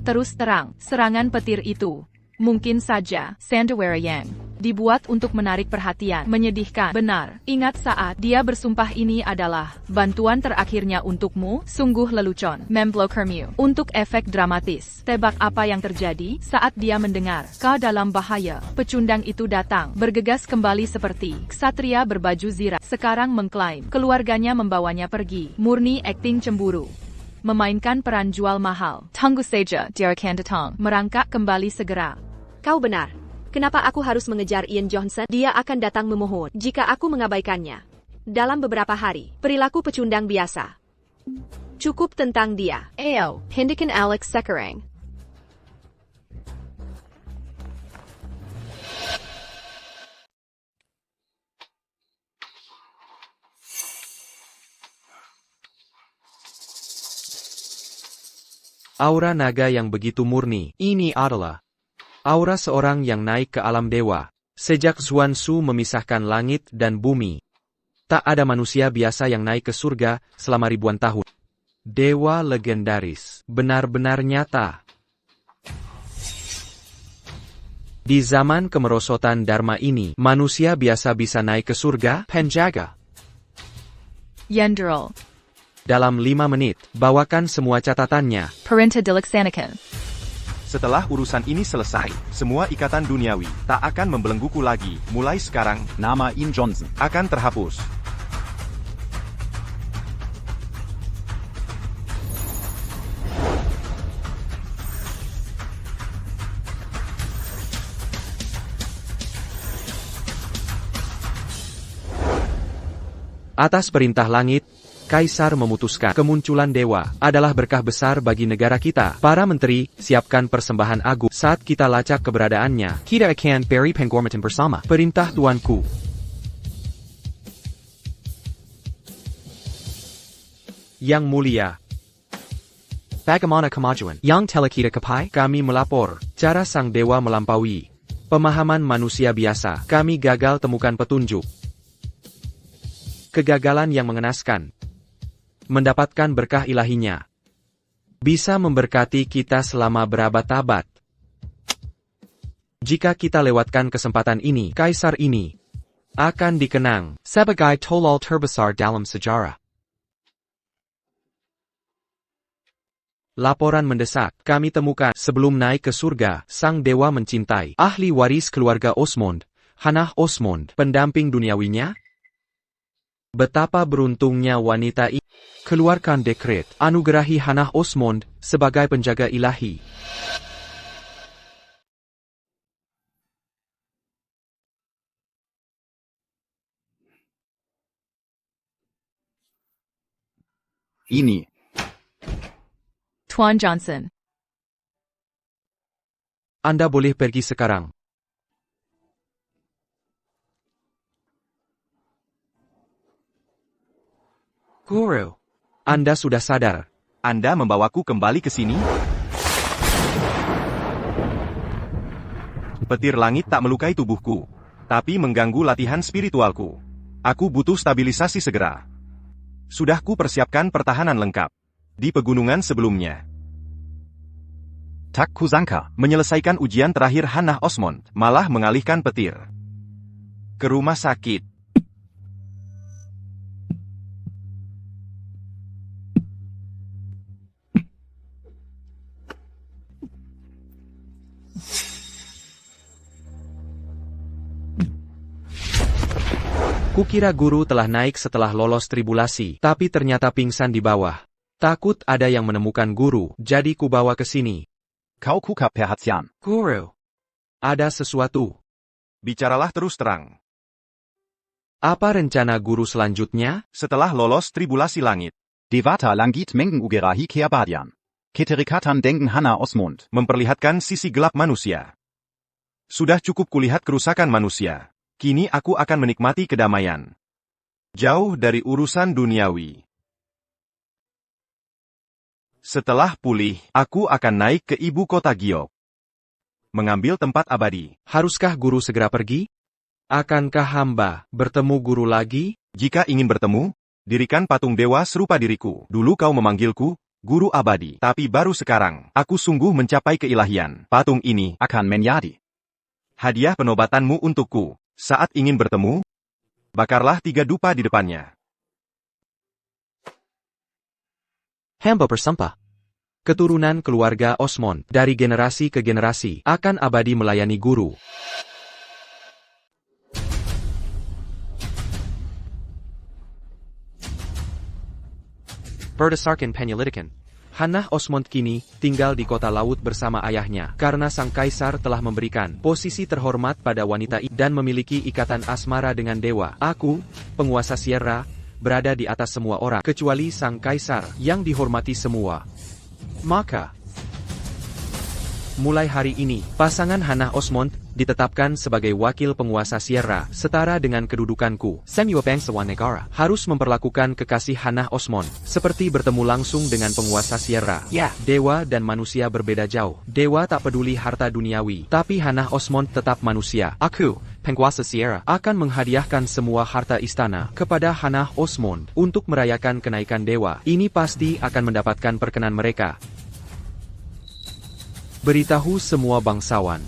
Terus terang, serangan petir itu Mungkin saja, Sandiwara Yang dibuat untuk menarik perhatian. Menyedihkan. Benar. Ingat saat dia bersumpah ini adalah bantuan terakhirnya untukmu, sungguh lelucon. Memblokermu. Untuk efek dramatis. Tebak apa yang terjadi saat dia mendengar kau dalam bahaya. Pecundang itu datang, bergegas kembali seperti ksatria berbaju zirah. Sekarang mengklaim keluarganya membawanya pergi. Murni akting cemburu. Memainkan peran jual mahal. Tunggu saja, dia akan datang. Merangkak kembali segera. Kau benar. Kenapa aku harus mengejar Ian Johnson? Dia akan datang memohon jika aku mengabaikannya. Dalam beberapa hari, perilaku pecundang biasa. Cukup tentang dia. Ayo, hentikan Alex sekarang. Aura naga yang begitu murni, ini adalah aura seorang yang naik ke alam dewa. Sejak Xuanzu memisahkan langit dan bumi, tak ada manusia biasa yang naik ke surga selama ribuan tahun. Dewa legendaris, benar-benar nyata. Di zaman kemerosotan Dharma ini, manusia biasa bisa naik ke surga, penjaga. Yendril. Dalam 5 menit, bawakan semua catatannya. Perintah dilaksanakan. Setelah urusan ini selesai, semua ikatan duniawi tak akan membelengguku lagi. Mulai sekarang, Nama Ian Johnson. akan terhapus. Atas perintah langit, Kaisar memutuskan kemunculan dewa adalah berkah besar bagi negara kita. Para menteri, siapkan persembahan agung. Saat kita lacak keberadaannya, kita akan beri penghormatan bersama. Perintah tuanku. Yang mulia. Bagaimana kemajuan yang telah kita capai? Kami melapor, cara sang dewa melampaui pemahaman manusia biasa. Kami gagal temukan petunjuk. Kegagalan yang mengenaskan. Mendapatkan berkah ilahinya. Bisa memberkati kita selama berabad-abad. Jika kita lewatkan kesempatan ini, kaisar ini akan dikenang sebagai tolol terbesar dalam sejarah. Laporan mendesak, kami temukan sebelum naik ke surga, sang dewa mencintai ahli waris keluarga Osmond, Hannah Osmond, pendamping duniawinya. Betapa beruntungnya wanita ini. Keluarkan dekret, anugerahi Hannah Osmond sebagai penjaga ilahi. Ini. Tuan Johnson. Anda boleh pergi sekarang. Guru, Anda sudah sadar. Anda membawaku kembali ke sini? Petir langit tak melukai tubuhku, tapi mengganggu latihan spiritualku. Aku butuh stabilisasi segera. Sudah ku persiapkan pertahanan lengkap di pegunungan sebelumnya. Tak kusangka. Menyelesaikan ujian terakhir Hannah Osmond, malah mengalihkan petir ke rumah sakit. Kukira guru telah naik setelah lolos tribulasi, tapi ternyata pingsan di bawah. Takut ada yang menemukan guru, jadi kubawa ke sini. Kau kuka perhatian. Guru, ada sesuatu. Bicaralah terus terang. Apa rencana guru selanjutnya? Setelah lolos tribulasi langit, Devata Langit Mengen Ugerahi Keabadian. Keterikatan Dengen Hannah Osmond. memperlihatkan sisi gelap manusia. Sudah cukup kulihat kerusakan manusia. Kini aku akan menikmati kedamaian. Jauh dari urusan duniawi. Setelah pulih, aku akan naik ke ibu kota Giok. Mengambil tempat abadi. Haruskah guru segera pergi? Akankah hamba bertemu guru lagi? Jika ingin bertemu, dirikan patung dewa serupa diriku. Dulu kau memanggilku, Guru abadi. Tapi baru sekarang, aku sungguh mencapai keilahian. Patung ini akan menjadi hadiah penobatanmu untukku. Saat ingin bertemu, bakarlah 3 dupa di depannya. Hamba bersumpah. Keturunan keluarga Osmond, dari generasi ke generasi, akan abadi melayani guru. Berdasarkan penyelidikan, Hannah Osmond kini tinggal di kota laut bersama ayahnya karena sang kaisar telah memberikan posisi terhormat pada wanita dan memiliki ikatan asmara dengan dewa. Aku, penguasa Sierra, berada di atas semua orang kecuali sang kaisar yang dihormati semua. Maka, mulai hari ini, pasangan Hannah Osmond ditetapkan sebagai wakil penguasa Sierra, setara dengan kedudukanku. Semua bangsawan negara harus memperlakukan kekasih Hannah Osmond seperti bertemu langsung dengan penguasa Sierra. Dewa dan manusia berbeda jauh. Dewa tak peduli harta duniawi, tapi Hannah Osmond tetap manusia. Aku, penguasa Sierra, akan menghadiahkan semua harta istana kepada Hannah Osmond untuk merayakan kenaikan dewa. Ini pasti akan mendapatkan perkenan mereka. Beritahu semua bangsawan,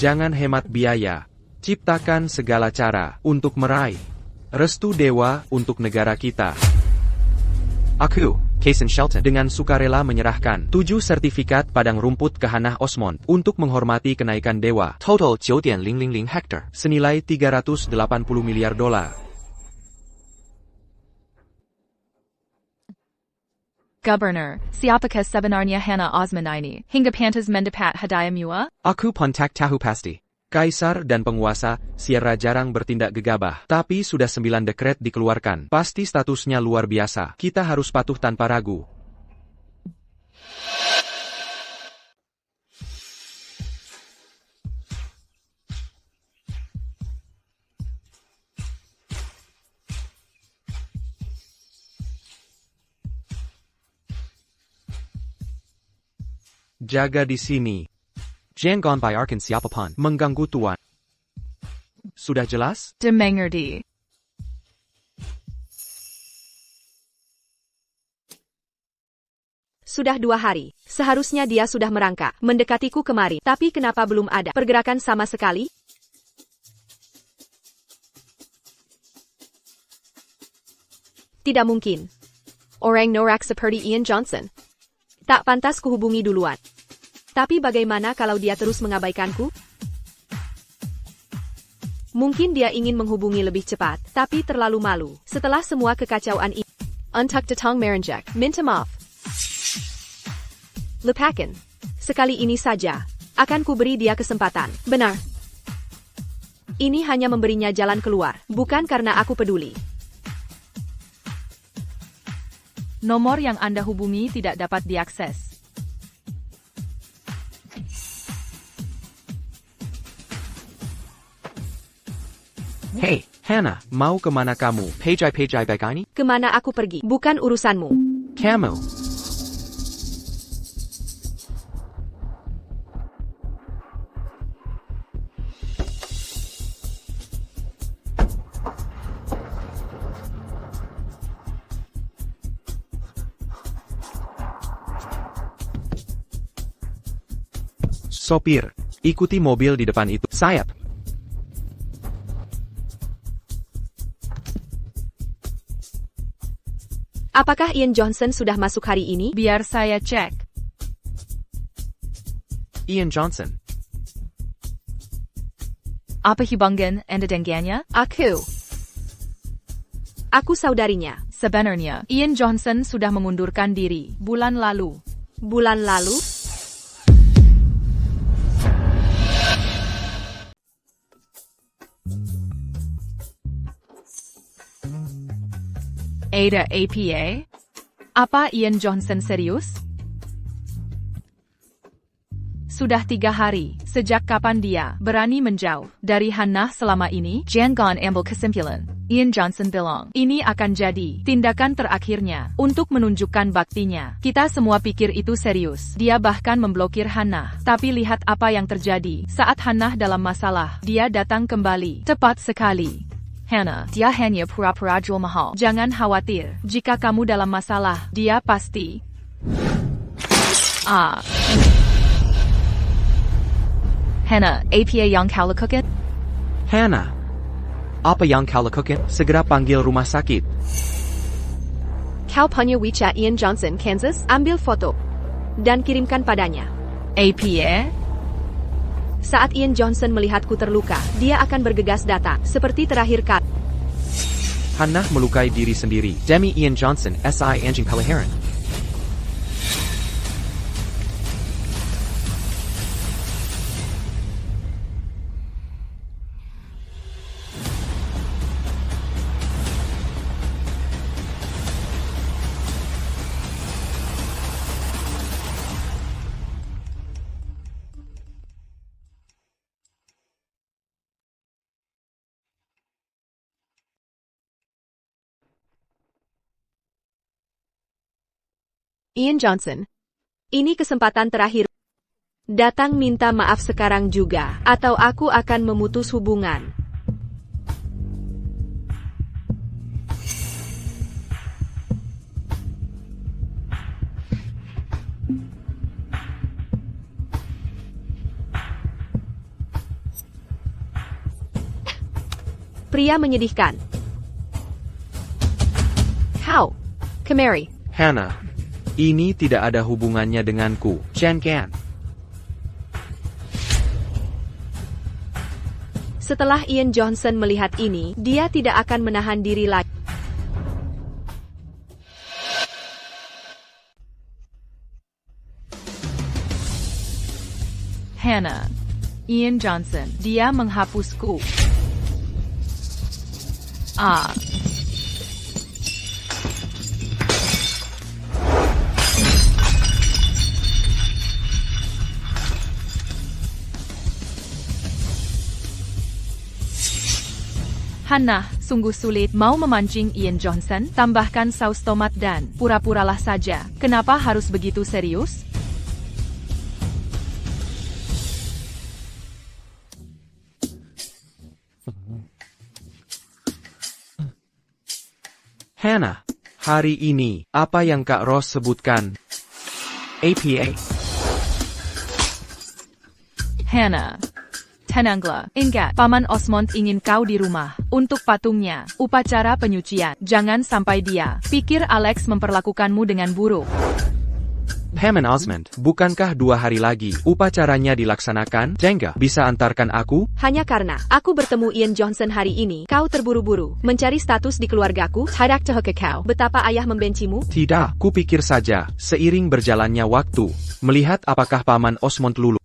jangan hemat biaya, ciptakan segala cara untuk meraih restu dewa untuk negara kita. Aku, Kaisen Shelton, dengan sukarela menyerahkan 7 sertifikat padang rumput ke Hannah Osmond untuk menghormati kenaikan dewa. Total 9,000 hektar, senilai $380 miliar. Governor, siapakah sebenarnya Hannah Osmond ini? Hingga pantas mendapat hadiah mewah? Aku pontak tahu pasti. Kaisar dan penguasa Sierra jarang bertindak gegabah, tapi sudah 9 dekret dikeluarkan. Pasti statusnya luar biasa. Kita harus patuh tanpa ragu. Jaga di sini. Jangan biarkan siapapun mengganggu tuan. Sudah jelas? Dimengerti. Sudah 2 hari. Seharusnya dia sudah merangkak, mendekatiku kemari. Tapi kenapa belum ada pergerakan sama sekali? Tidak mungkin. Orang norak seperti Ian Johnson. Tak pantas kuhubungi duluan. Tapi bagaimana kalau dia terus mengabaikanku? Mungkin dia ingin menghubungi lebih cepat, tapi terlalu malu. Setelah semua kekacauan ini, untuk datang merenjak, minta maaf. Lupakan. Sekali ini saja, akan kuberi dia kesempatan. Benar. Ini hanya memberinya jalan keluar, bukan karena aku peduli. Nomor yang Anda hubungi tidak dapat diakses. Hey, Hannah, mau kemana kamu? Pejai baik ini? Kemana aku pergi, bukan urusanmu. Kamu. Sopir, ikuti mobil di depan itu. Sayap. Apakah Ian Johnson sudah masuk hari ini? Biar saya cek. Ian Johnson. Apa hubungan Anda dengannya? Aku saudarinya. Sebenarnya, Ian Johnson sudah mengundurkan diri bulan lalu. Bulan lalu? Ada APA? Apa Ian Johnson serius? Sudah 3 hari, sejak kapan dia berani menjauh dari Hannah selama ini? Jangan ambil kesimpulan. Ian Johnson bilang, ini akan jadi tindakan terakhirnya untuk menunjukkan baktinya. Kita semua pikir itu serius. Dia bahkan memblokir Hannah. Tapi lihat apa yang terjadi. Saat Hannah dalam masalah, dia datang kembali. Tepat sekali. Hannah, dia hanya pura-pura jual mahal. Jangan khawatir, jika kamu dalam masalah, dia pasti Ah. Hannah, apa yang kau lakukan? Hannah, apa yang kau lakukan? Segera panggil rumah sakit. Kau punya WeChat Ian Johnson, Kansas? Ambil foto. Dan kirimkan padanya. Apa? Saat Ian Johnson melihatku terluka, dia akan bergegas datang, seperti terakhir kali. Hannah melukai diri sendiri. Demi Ian Johnson, SI anjing peliharaan. Ian Johnson. Ini kesempatan terakhir. Datang minta maaf sekarang juga, atau aku akan memutus hubungan. Pria menyedihkan. Kau, Kemari. Hannah, ini tidak ada hubungannya denganku. Chen Kan. Setelah Ian Johnson melihat ini, dia tidak akan menahan diri lagi. Hannah. Ian Johnson, dia menghapusku. Ah. Hannah, sungguh sulit mau memancing Ian Johnson, tambahkan saus tomat dan pura-puralah saja. Kenapa harus begitu serius? Hannah, hari ini, apa yang Kak Ross sebutkan? APA. Hannah. Tenanglah, ingat, Paman Osmond ingin kau di rumah, untuk patungnya, upacara penyucian, jangan sampai dia pikir Alex memperlakukanmu dengan buruk. Paman Osmond, bukankah 2 hari lagi, upacaranya dilaksanakan? Jengga, bisa antarkan aku? Hanya karena aku bertemu Ian Johnson hari ini, kau terburu-buru, mencari status di keluargaku, hadak teheke kau, betapa ayah membencimu? Tidak, kupikir saja, seiring berjalannya waktu, melihat apakah Paman Osmond lulu.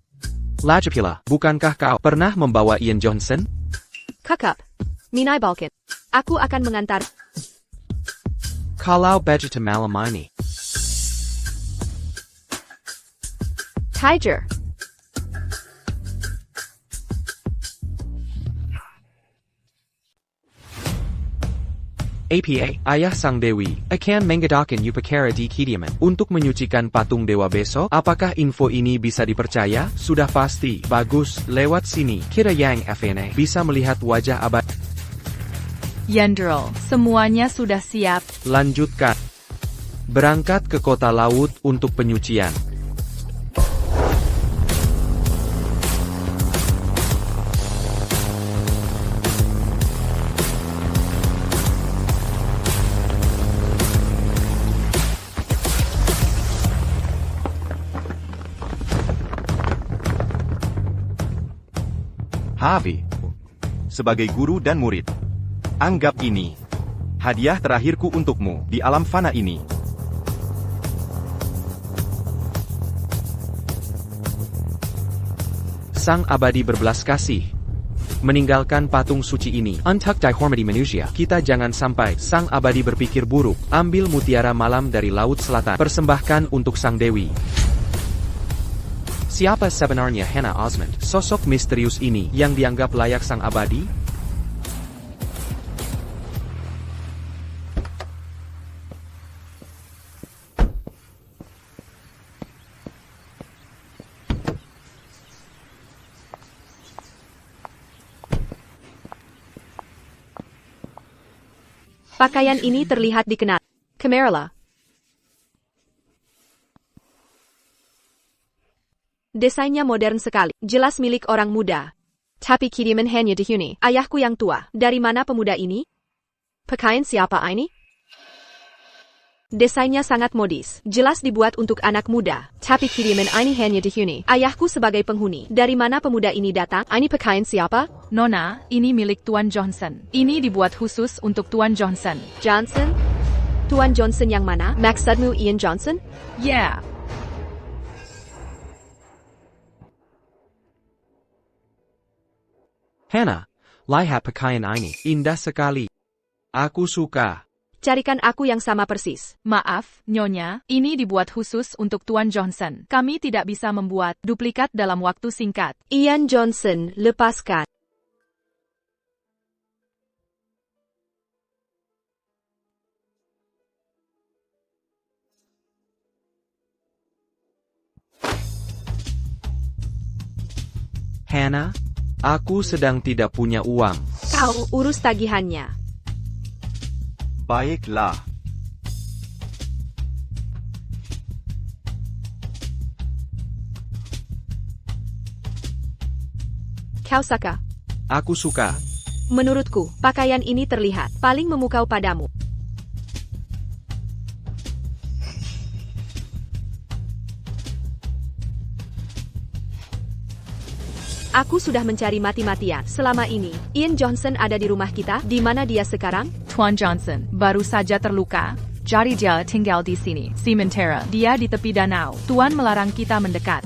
Lajapila, bukankah kau pernah membawa Ian Johnson? Kakak. Minai Balkan. Aku akan mengantar. Kalau begitu malam ini. Tiger. APA, Ayah Sang Dewi, akan mengadakan upacara di kediaman untuk menyucikan patung dewa besok. Apakah info ini bisa dipercaya? Sudah pasti. Bagus, lewat sini. Kira yang FNA bisa melihat wajah abad. Yandrel, semuanya sudah siap. Lanjutkan. Berangkat ke kota laut untuk penyucian. Harvey. Sebagai guru dan murid. Anggap ini. Hadiah terakhirku untukmu di alam fana ini. Sang abadi berbelas kasih. Meninggalkan patung suci ini. Untuk dihormati manusia. Kita jangan sampai sang abadi berpikir buruk. Ambil mutiara malam dari laut selatan. Persembahkan untuk sang dewi. Siapa sebenarnya Hannah Osmond, sosok misterius ini yang dianggap layak sang abadi? Pakaian ini terlihat dikenal. Camarilla. Desainnya modern sekali, jelas milik orang muda. Tapi kiriman hanya dihuni. Ayahku yang tua. Dari mana pemuda ini? Pakaian siapa ini? Desainnya sangat modis, jelas dibuat untuk anak muda. Tapi kiriman ini hanya dihuni. Ayahku sebagai penghuni. Dari mana pemuda ini datang? Ini pakaian siapa? Nona, ini milik Tuan Johnson. Ini dibuat khusus untuk Tuan Johnson. Johnson? Tuan Johnson yang mana? Maksudmu Ian Johnson? Yeah. Hannah, lihat pakaian ini. Indah sekali. Aku suka. Carikan aku yang sama persis. Maaf, Nyonya, ini dibuat khusus untuk Tuan Johnson. Kami tidak bisa membuat duplikat dalam waktu singkat. Ian Johnson, lepaskan. Hannah, aku sedang tidak punya uang. Kau urus tagihannya. Baiklah. Kau suka? Aku suka. Menurutku, pakaian ini terlihat paling memukau padamu. Aku sudah mencari mati-matian selama ini. Ian Johnson ada di rumah kita. Di mana dia sekarang? Tuan Johnson baru saja terluka. Jadi dia tinggal di sini. Sementara dia di tepi danau. Tuan melarang kita mendekat.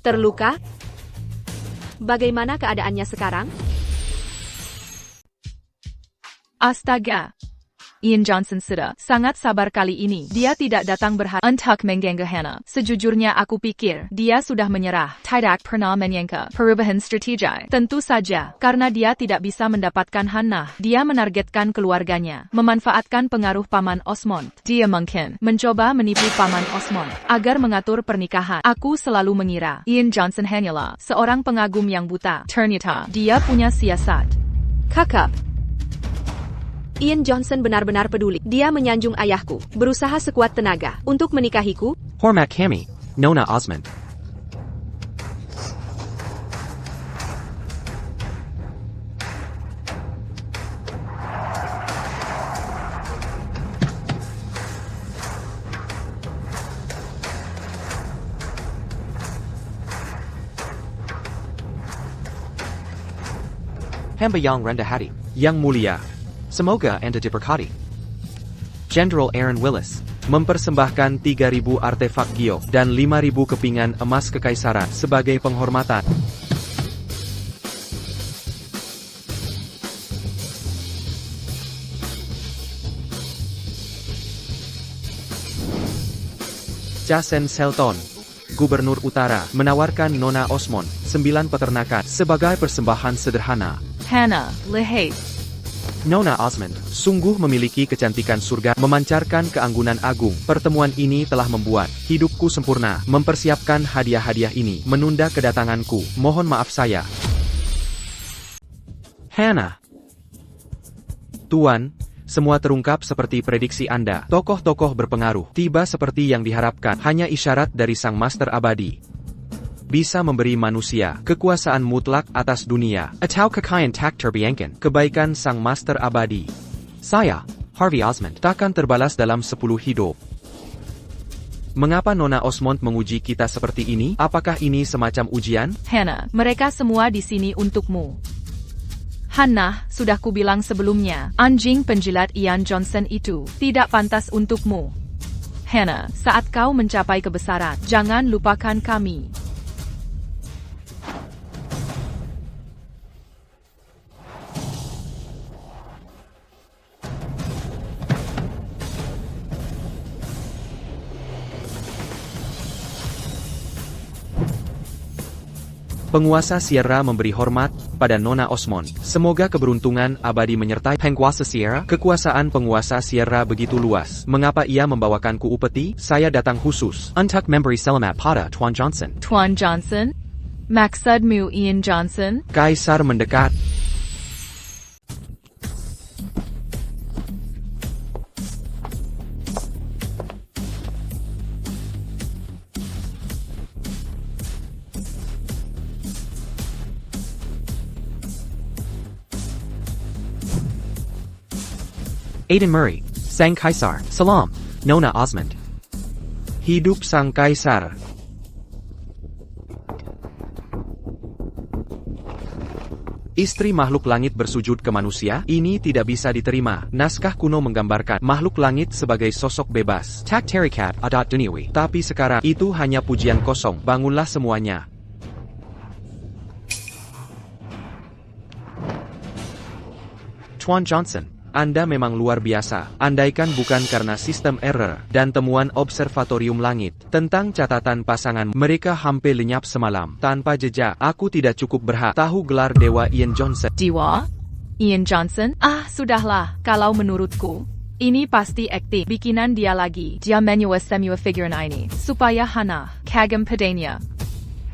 Terluka? Bagaimana keadaannya sekarang? Astaga. Ian Johnson sudah sangat sabar kali ini. Dia tidak datang berharap untuk mengganggu Hannah. Sejujurnya aku pikir dia sudah menyerah. Tidak pernah menyangka perubahan strategi. Tentu saja, karena dia tidak bisa mendapatkan Hannah. Dia menargetkan keluarganya, memanfaatkan pengaruh Paman Osmond. Dia mungkin mencoba menipu Paman Osmond agar mengatur pernikahan. Aku selalu mengira Ian Johnson hanyalah seorang pengagum yang buta. Ternyata dia punya siasat. Kakak. Ian Johnson benar-benar peduli. Dia menyanjung ayahku, berusaha sekuat tenaga untuk menikahiku. Hormat kami, Nona Osmond. Hamba yang rendah hati, yang mulia. Semoga Anda diberkati. Jenderal Aaron Willis mempersembahkan 3.000 artefak Gio dan 5.000 kepingan emas kekaisaran sebagai penghormatan. Jason Selton, Gubernur Utara, menawarkan Nona Osmond 9 peternakan sebagai persembahan sederhana. Hannah, lihat. Nona Osmond sungguh memiliki kecantikan surga, memancarkan keanggunan agung. Pertemuan ini telah membuat hidupku sempurna. Mempersiapkan hadiah-hadiah ini menunda kedatanganku. Mohon maaf saya. Hannah. Tuan, semua terungkap seperti prediksi Anda. Tokoh-tokoh berpengaruh tiba seperti yang diharapkan. Hanya isyarat dari Sang Master Abadi bisa memberi manusia kekuasaan mutlak atas dunia, atau kekayaan tak terbayangkan. Kebaikan Sang Master Abadi. Saya, Harvey Osmond, takkan terbalas dalam 10 hidup. Mengapa Nona Osmond menguji kita seperti ini? Apakah ini semacam ujian? Hannah, mereka semua di sini untukmu. Hannah, sudah kubilang sebelumnya, anjing penjilat Ian Johnson itu tidak pantas untukmu. Hannah, saat kau mencapai kebesaran, jangan lupakan kami. Penguasa Sierra memberi hormat pada Nona Osmond. Semoga keberuntungan abadi menyertai penguasa Sierra. Kekuasaan penguasa Sierra begitu luas. Mengapa ia membawakanku upeti? Saya datang khusus untuk memberi selamat pada Tuan Johnson. Tuan Johnson? Maksudmu Ian Johnson? Kaisar mendekat. Aiden Murray, Sang Kaisar, Salam, Nona Osmond. Hidup Sang Kaisar. Istri makhluk langit bersujud ke manusia, ini tidak bisa diterima. Naskah kuno menggambarkan makhluk langit sebagai sosok bebas. Tak terikat, adat duniawi. Tapi sekarang, itu hanya pujian kosong. Bangunlah semuanya. Tuan Johnson, Anda memang luar biasa. Andaikan bukan karena sistem error dan temuan observatorium langit tentang catatan pasangan, mereka hampir lenyap semalam. Tanpa jejak, aku tidak cukup berhak tahu gelar Dewa Ian Johnson. Dewa? Ian Johnson? Ah, sudahlah. Kalau menurutku, ini pasti akting bikinan dia lagi. Dia menyewa semua figuran ini supaya Hannah kagum padanya.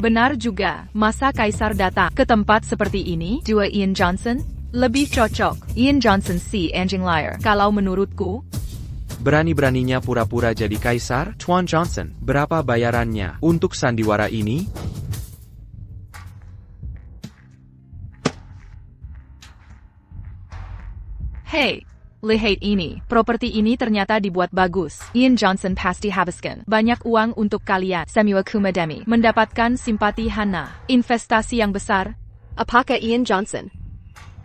Benar juga, masa Kaisar datang ke tempat seperti ini? Dua Ian Johnson? Lebih cocok, Ian Johnson si anjing liar. Kalau menurutku, Berani-beraninya pura-pura jadi kaisar, Tuan Johnson. Berapa bayarannya untuk sandiwara ini? hey, lihat ini. Properti ini ternyata dibuat bagus. Ian Johnson pasti habiskan banyak uang untuk kalian semua demi mendapatkan simpati Hannah. Investasi yang besar. Apakah Ian Johnson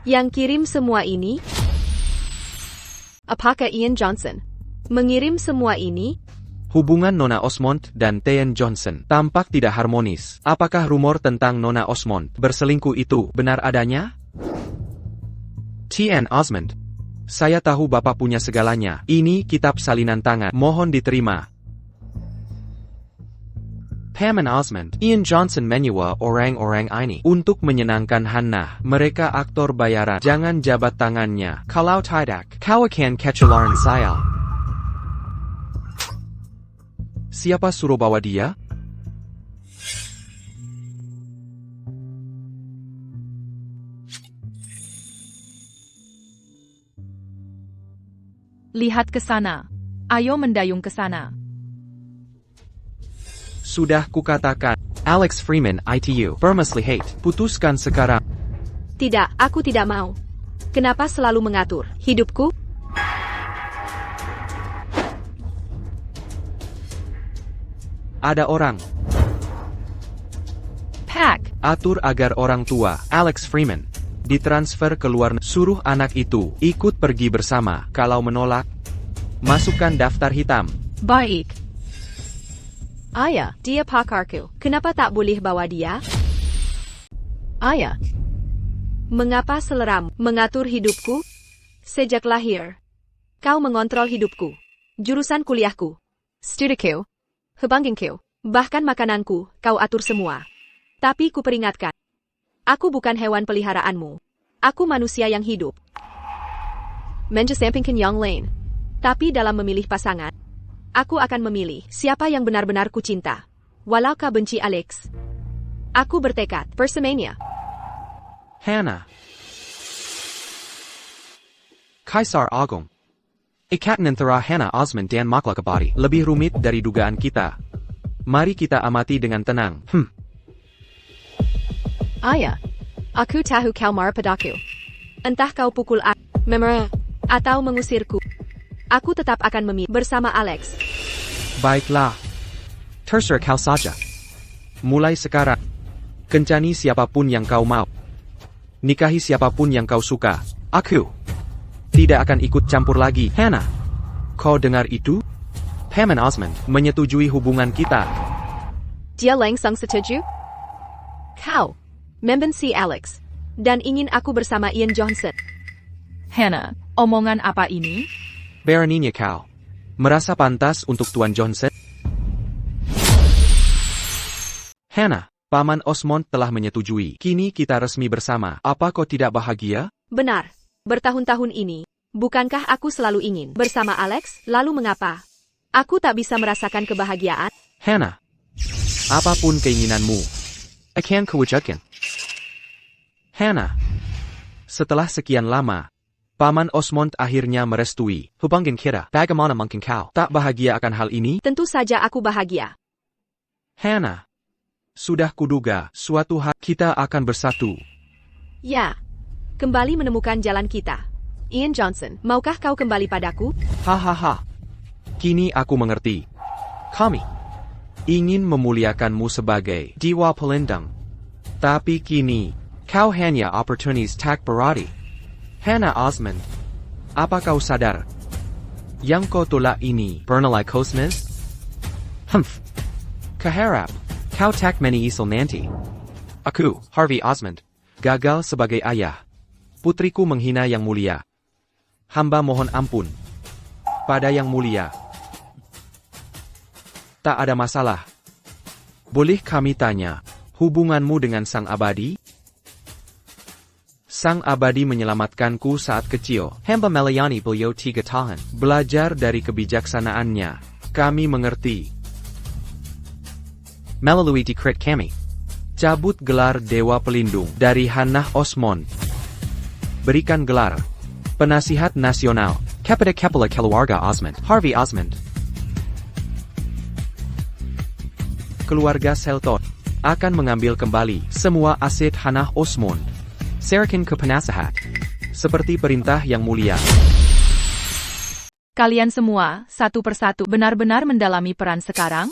yang kirim semua ini? Apakah Ian Johnson mengirim semua ini? Hubungan Nona Osmond dan Ian Johnson tampak tidak harmonis. Apakah rumor tentang Nona Osmond berselingkuh itu benar adanya? Ian Osmond, saya tahu Bapak punya segalanya. Ini kitab salinan tangan. Mohon diterima. Pam and Osmond, Ian Johnson menyewa orang-orang ini untuk menyenangkan Hannah. Mereka aktor bayaran. Jangan jabat tangannya. Kalau tidak, kau akan kecelakaan saya. Siapa suruh bawa dia? Lihat ke sana. Ayo mendayung ke sana. Sudah kukatakan. Alex Freeman, ITU. Bermasli hate. Putuskan sekarang. Tidak, aku tidak mau. Kenapa selalu mengatur hidupku? Ada orang. Pack. Atur agar orang tua, Alex Freeman, ditransfer ke luar negeri. Suruh anak itu ikut pergi bersama. Kalau menolak, masukkan daftar hitam. Baik. Ayah, dia pakarku. Kenapa tak boleh bawa dia? Ayah, mengapa seleramu mengatur hidupku? Sejak lahir, kau mengontrol hidupku, jurusan kuliahku, studiku, hubunganku, bahkan makananku, kau atur semua. Tapi ku peringatkan, aku bukan hewan peliharaanmu. Aku manusia yang hidup. Mengesampingkan yang lain. Tapi dalam memilih pasangan, aku akan memilih siapa yang benar-benar ku cinta. Walau kau benci Alex. Aku bertekad bersamanya. Hannah. Kaisar Agung. Ikatan antara Hannah Osmond dan makhluk abadi lebih rumit dari dugaan kita. Mari kita amati dengan tenang. Ayah, aku tahu kau marah padaku. Entah kau pukul aku, memerah, atau mengusirku. Aku tetap akan memilih bersama Alex. Baiklah. Terserah kau saja. Mulai sekarang, kencani siapapun yang kau mau. Nikahi siapapun yang kau suka. Aku tidak akan ikut campur lagi. Hannah, kau dengar itu? Pam and Osmond menyetujui hubungan kita. Dia langsung setuju? Kau membenci Alex dan ingin aku bersama Ian Johnson. Hannah, omongan apa ini? Beraninya kau merasa pantas untuk Tuan Johnson? Hannah, Paman Osmond telah menyetujui. Kini kita resmi bersama. Apa kau tidak bahagia? Benar. Bertahun-tahun ini, bukankah aku selalu ingin bersama Alex? Lalu mengapa aku tak bisa merasakan kebahagiaan? Hannah, apapun keinginanmu, akan kuwujudkan. Hannah, setelah sekian lama, Paman Osmond akhirnya merestui hubungan kita. Bagaimana mungkin kau tak bahagia akan hal ini? Tentu saja aku bahagia. Hannah, sudah kuduga suatu hari kita akan bersatu. Ya, kembali menemukan jalan kita. Ian Johnson, maukah kau kembali padaku? Hahaha. Kini aku mengerti. Kami ingin memuliakanmu sebagai Dewa Pelindung. Tapi kini, kau hanya opportunities tak berarti. Hannah Osmond, apa kau sadar? Yang kau tolak ini bernilai kosmis? Keharap, kau tak menyesal nanti. Aku, Harvey Osmond, gagal sebagai ayah. Putriku menghina yang mulia. Hamba mohon ampun pada yang mulia. Tak ada masalah. Boleh kami tanya, hubunganmu dengan Sang Abadi? Sang Abadi menyelamatkanku saat kecil. Hamba melayani beliau 3 tahun. Belajar dari kebijaksanaannya. Kami mengerti. Melalui dekret kami, cabut gelar Dewa Pelindung dari Hannah Osmond. Berikan gelar Penasihat Nasional kepada Kepala Keluarga Osmond, Harvey Osmond. Keluarga Shelton akan mengambil kembali semua aset Hannah Osmond. Serahkan ke penasihat, seperti perintah yang mulia. Kalian semua, satu persatu, benar-benar mendalami peran sekarang?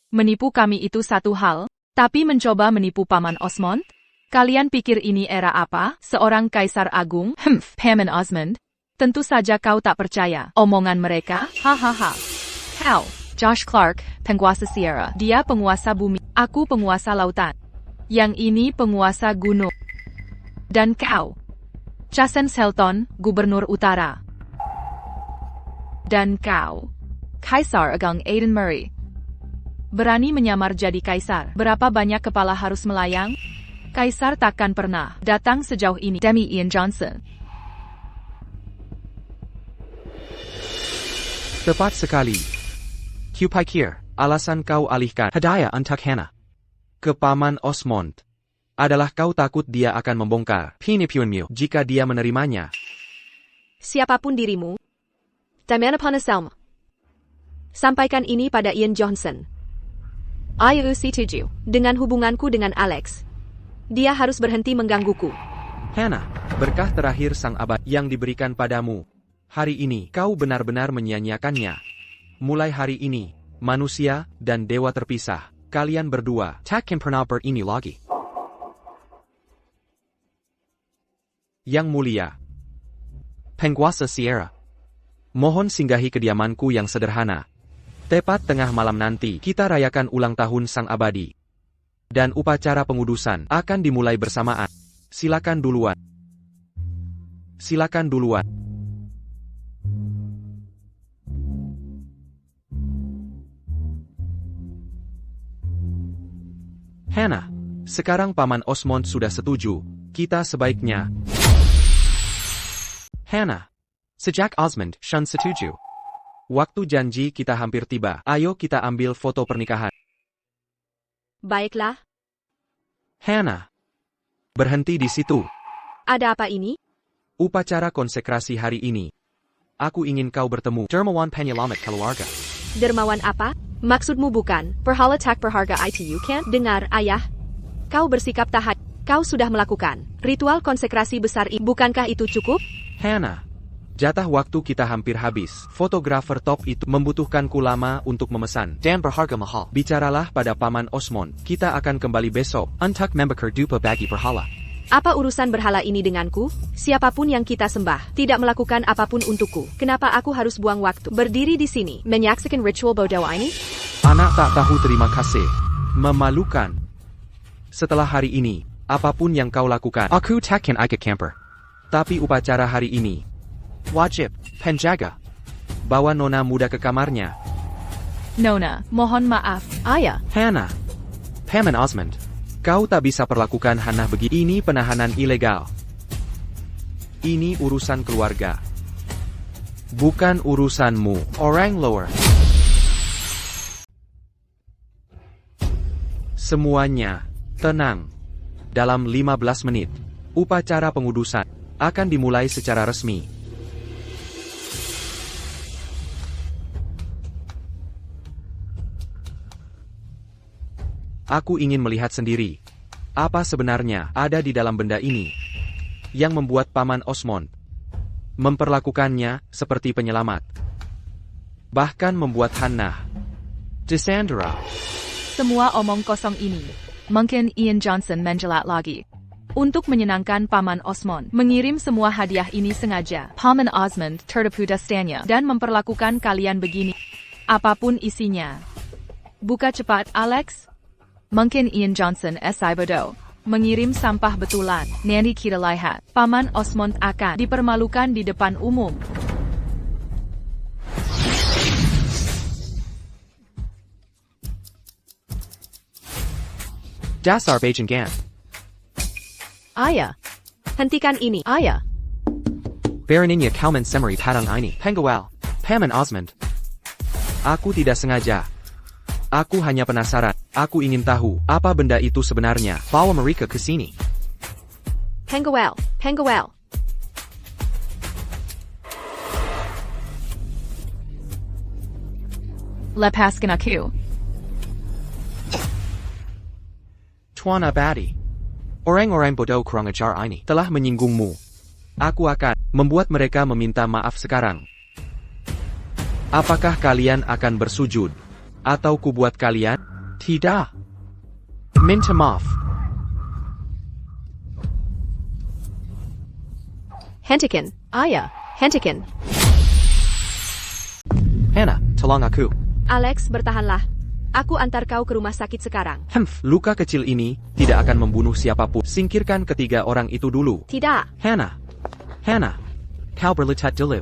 Menipu kami itu satu hal, tapi mencoba menipu Paman Osmond? Kalian pikir ini era apa? Seorang Kaisar Agung? Paman Osmond? Tentu saja kau tak percaya omongan mereka? Hahaha. Kau, Josh Clark, penguasa Sierra. Dia penguasa bumi. Aku penguasa lautan. Yang ini penguasa gunung. Dan kau, Jason Shelton, Gubernur Utara. Dan kau, Kaisar Agung Aiden Murray. Berani menyamar jadi kaisar. Berapa banyak kepala harus melayang? Kaisar takkan pernah datang sejauh ini. Demi Ian Johnson. Tepat sekali. Q pikir, alasan kau alihkan hadiah untuk Hannah ke Paman Osmond adalah kau takut dia akan membongkar penipuanmu jika dia menerimanya. Siapapun dirimu, Diana Selma, sampaikan ini pada Ian Johnson. Ayo setuju dengan hubunganku dengan Alex. Dia harus berhenti menggangguku. Hannah, berkah terakhir Sang Abadi yang diberikan padamu. Hari ini kau benar-benar menyia-nyiakannya. Mulai hari ini, manusia dan dewa terpisah. Kalian berdua takkan pernah berini lagi. Yang mulia, Penguasa Sierra, mohon singgahi kediamanku yang sederhana. Tepat tengah malam nanti, kita rayakan ulang tahun Sang Abadi. Dan upacara pengudusan akan dimulai bersamaan. Silakan duluan. Silakan duluan. Hannah, sekarang Paman Osmond sudah setuju. Kita sebaiknya... Hannah, sejak Osmond Shun setuju. Waktu janji kita hampir tiba. Ayo kita ambil foto pernikahan. Baiklah. Hannah, berhenti di situ. Ada apa ini? Upacara konsekrasi hari ini. Aku ingin kau bertemu Dermawan Penyelamat Keluarga. Dermawan apa? Maksudmu bukan perhala tak berharga itu kan? Dengar, ayah. Kau bersikap tahan. Kau sudah melakukan ritual konsekrasi besar ini. Bukankah itu cukup? Hannah, jatah waktu kita hampir habis. Fotografer top itu membutuhkanku lama untuk memesan dan berharga mahal. Bicaralah pada Paman Osmond. Kita akan kembali besok untuk membakar dupa bagi berhala. Apa urusan berhala ini denganku? Siapapun yang kita sembah tidak melakukan apapun untukku. Kenapa aku harus buang waktu berdiri di sini menyaksikan ritual bodoh ini? Anak tak tahu terima kasih. Memalukan. Setelah hari ini, apapun yang kau lakukan, aku takkan ikut camper. Tapi upacara hari ini wajib. Penjaga, bawa Nona muda ke kamarnya. Nona, mohon maaf. Ayah. Hannah, Paman Osmond, kau tak bisa perlakukan Hannah begini. Ini penahanan ilegal. Ini urusan keluarga. Bukan urusanmu, orang luar. Semuanya tenang. Dalam 15 menit, upacara pengudusan akan dimulai secara resmi. Aku ingin melihat sendiri apa sebenarnya ada di dalam benda ini yang membuat Paman Osmond memperlakukannya seperti penyelamat. Bahkan membuat Hannah disandera. Semua omong kosong ini. Mungkin Ian Johnson menjelat lagi. Untuk menyenangkan Paman Osmond, mengirim semua hadiah ini sengaja. Paman Osmond tertipu dastanya dan memperlakukan kalian begini. Apapun isinya. Buka cepat, Alex. Mungkin Ian Johnson SI bodoh. Mengirim sampah betulan. Nanti kita lihat. Paman Osmond akan dipermalukan di depan umum. Dasar Bajangan. Ayah. Hentikan ini, ayah. Beraninya kau mensemari padang ini. Pengawal. Paman Osmond. Aku tidak sengaja. Aku hanya penasaran. Aku ingin tahu apa benda itu sebenarnya. Bawa mereka ke sini. Pengawal, pengawal. Lepaskan aku. Tuan Abadi. Orang-orang bodoh kurang ajar ini telah menyinggungmu. Aku akan membuat mereka meminta maaf sekarang. Apakah kalian akan bersujud? Atau kubuat kalian? Tidak. Minta maaf. Hentikan, ayah. Hentikan. Hannah, tolong aku. Alex, bertahanlah. Aku antar kau ke rumah sakit sekarang. Luka kecil ini tidak akan membunuh siapapun. Singkirkan ketiga orang itu dulu. Tidak. Hannah, kau berlutut dulu.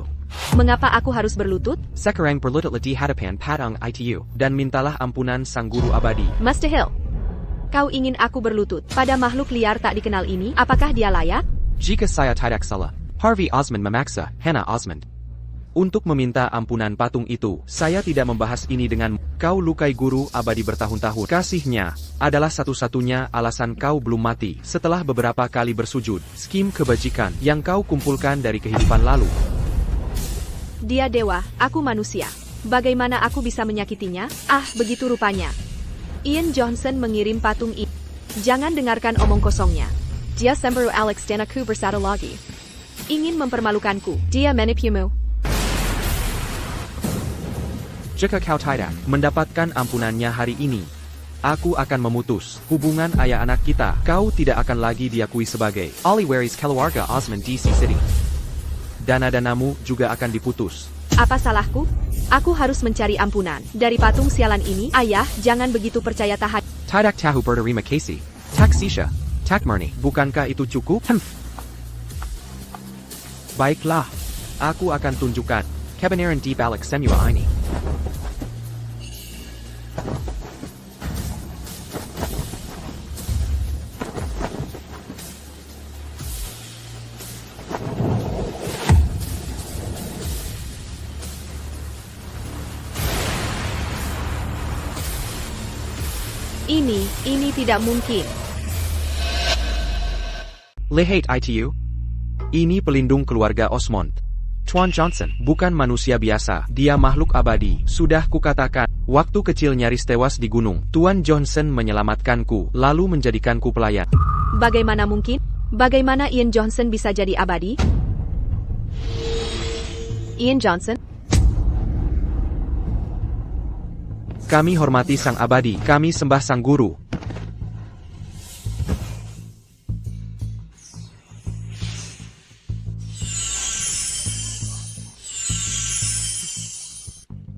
Mengapa aku harus berlutut? Sekarang berlututlah di hadapan padang ITU, dan mintalah ampunan sang guru abadi. Master Hill. Kau ingin aku berlutut pada makhluk liar tak dikenal ini? Apakah dia layak? Jika saya tidak salah, Harvey Osmond memaksa Hannah Osmond untuk meminta ampunan patung itu. Saya tidak membahas ini dengan kau lukai guru abadi bertahun-tahun. Kasihnya adalah satu-satunya alasan kau belum mati setelah beberapa kali bersujud. Skim kebajikan yang kau kumpulkan dari kehidupan lalu. Dia dewa, aku manusia. Bagaimana aku bisa menyakitinya? Ah, begitu rupanya. Ian Johnson mengirim patung ini. Jangan dengarkan omong kosongnya. Dia semburu Alex dan aku bersatu lagi. Ingin mempermalukanku. Dia menipumu. Jika kau tidak mendapatkan ampunannya hari ini, aku akan memutus hubungan ayah anak kita. Kau tidak akan lagi diakui sebagai ahli waris keluarga Osmond DC City. Dana-danamu juga akan diputus. Apa salahku? Aku harus mencari ampunan. Dari patung sialan ini, ayah, jangan begitu percaya tahap. Tidak tahu berterima kasih. Tak sisha, tak murni. Bukankah itu cukup? Baiklah, aku akan tunjukkan kebenaran di balik semua ini. Ini tidak mungkin. Lihat ITU. Ini pelindung keluarga Osmond. Tuan Johnson bukan manusia biasa, dia makhluk abadi. Sudah kukatakan, waktu kecil nyaris tewas di gunung. Tuan Johnson menyelamatkanku, lalu menjadikanku pelayan. Bagaimana mungkin? Bagaimana Ian Johnson bisa jadi abadi? Ian Johnson? Kami hormati sang abadi, kami sembah sang guru.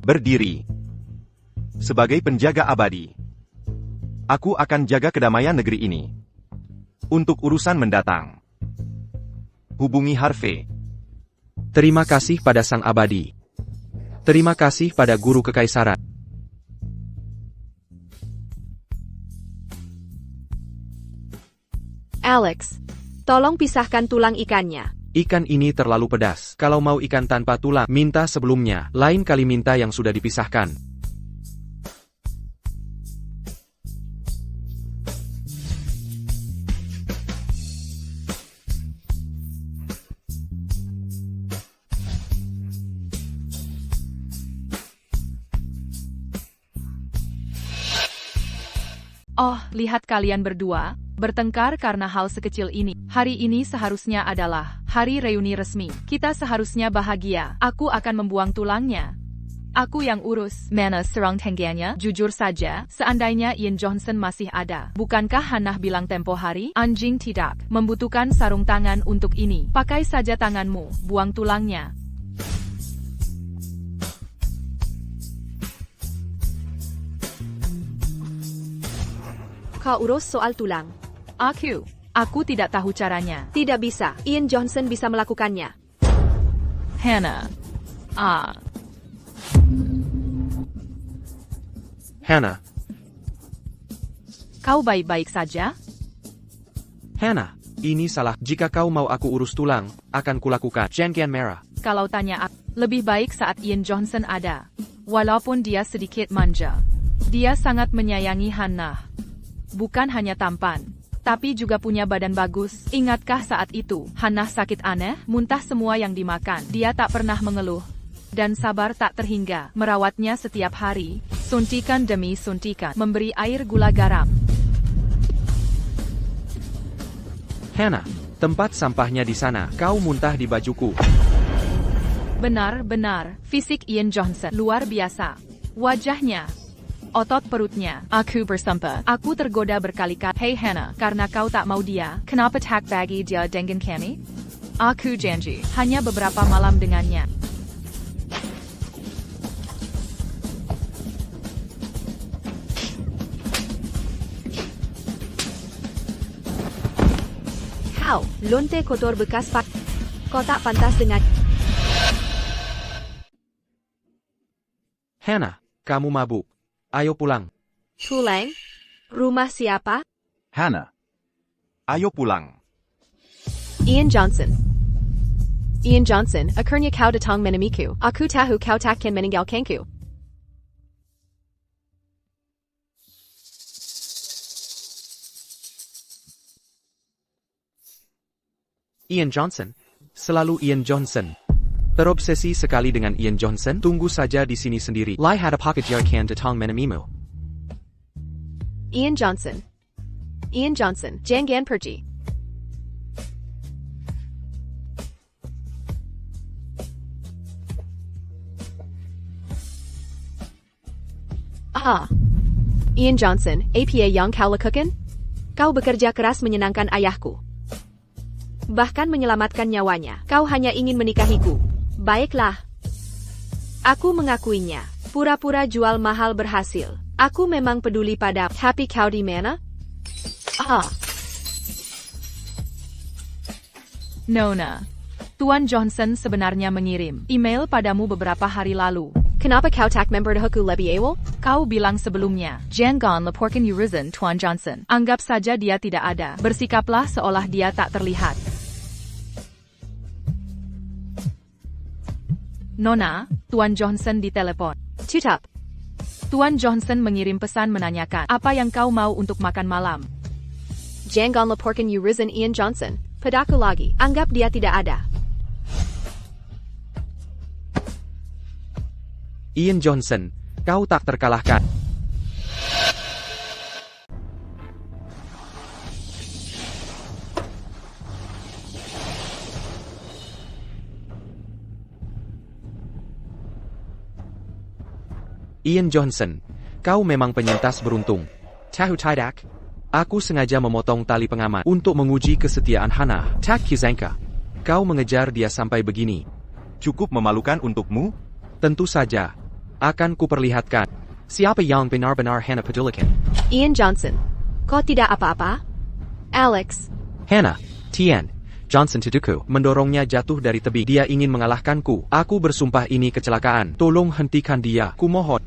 Berdiri. Sebagai penjaga abadi, aku akan jaga kedamaian negeri ini. Untuk urusan mendatang, hubungi Harvey. Terima kasih pada sang abadi. Terima kasih pada guru kekaisaran. Alex, tolong pisahkan tulang ikannya. Ikan ini terlalu pedas. Kalau mau ikan tanpa tulang, minta sebelumnya. Lain kali minta yang sudah dipisahkan. Oh, lihat kalian berdua, bertengkar karena hal sekecil ini. Hari ini seharusnya adalah hari reuni resmi. Kita seharusnya bahagia. Aku akan membuang tulangnya. Aku yang urus. Mana serang tengganya? Jujur saja, seandainya Ian Johnson masih ada. Bukankah Hannah bilang tempo hari? Anjing tidak. Membutuhkan sarung tangan untuk ini. Pakai saja tanganmu, buang tulangnya. Kau urus soal tulang. Aku tidak tahu caranya. Tidak bisa. Ian Johnson bisa melakukannya. Hannah. Hannah, Kau baik-baik saja? Hannah, ini salah. Jika kau mau aku urus tulang, akan kulakukan. Jangan merah. Kalau tanya aku, lebih baik saat Ian Johnson ada. Walaupun dia sedikit manja. Dia sangat menyayangi Hannah. Bukan hanya tampan, tapi juga punya badan bagus. Ingatkah saat itu, Hannah sakit aneh, muntah semua yang dimakan. Dia tak pernah mengeluh. Dan sabar tak terhingga, merawatnya setiap hari, suntikan demi suntikan, memberi air gula garam. Hannah, tempat sampahnya di sana. Kau muntah di bajuku. Benar-benar, fisik Ian Johnson luar biasa. Wajahnya, otot perutnya. Aku bersumpah, aku tergoda berkali-kali. Hey Hannah, karena kau tak mau dia, kenapa tak bagi dia dengan kami? Aku janji, hanya beberapa malam dengannya. Kau, lonte kotor bekas pak. Kau tak pantas dengan... Hannah, kamu mabuk. Ayo pulang. Tulang? Rumah siapa? Hannah. Ayo pulang. Ian Johnson. Ian Johnson, akhirnya kau datang menemuku. Aku tahu kau takkan meninggalkanku. Ian Johnson. Selalu Ian Johnson. Terobsesi sekali dengan Ian Johnson. Tunggu saja di sini sendiri. Lihat apakah dia akan datang menemuimu. Ian Johnson. Ian Johnson, jangan pergi. Ian Johnson, apa yang kau lakukan? Kau bekerja keras menyenangkan ayahku. Bahkan menyelamatkan nyawanya. Kau hanya ingin menikahiku. Baiklah. Aku mengakuinya. Pura-pura jual mahal berhasil. Aku memang peduli pada. Tapi kau di mana? Nona. Tuan Johnson sebenarnya mengirim email padamu beberapa hari lalu. Kenapa kau tak memberitahuku lebih awal? Kau bilang sebelumnya, jangan laporkan urusan Tuan Johnson. Anggap saja dia tidak ada. Bersikaplah seolah dia tak terlihat. Nona, Tuan Johnson ditelepon. Tutup. Tuan Johnson mengirim pesan menanyakan apa yang kau mau untuk makan malam. Jangan laporkan urusan Ian Johnson. Padaku lagi. Anggap dia tidak ada. Ian Johnson, kau tak terkalahkan. Ian Johnson, kau memang penyintas beruntung. Tahu tidak? Aku sengaja memotong tali pengaman untuk menguji kesetiaan Hannah. Tak kisangka, kau mengejar dia sampai begini. Cukup memalukan untukmu? Tentu saja. Akan kuperlihatkan siapa yang benar-benar Hannah pedulikan. Ian Johnson. Kau tidak apa-apa? Alex. Hannah, Tian, Johnson tuduhku mendorongnya jatuh dari tebing. Dia ingin mengalahkanku. Aku bersumpah ini kecelakaan. Tolong hentikan dia. Kumohon.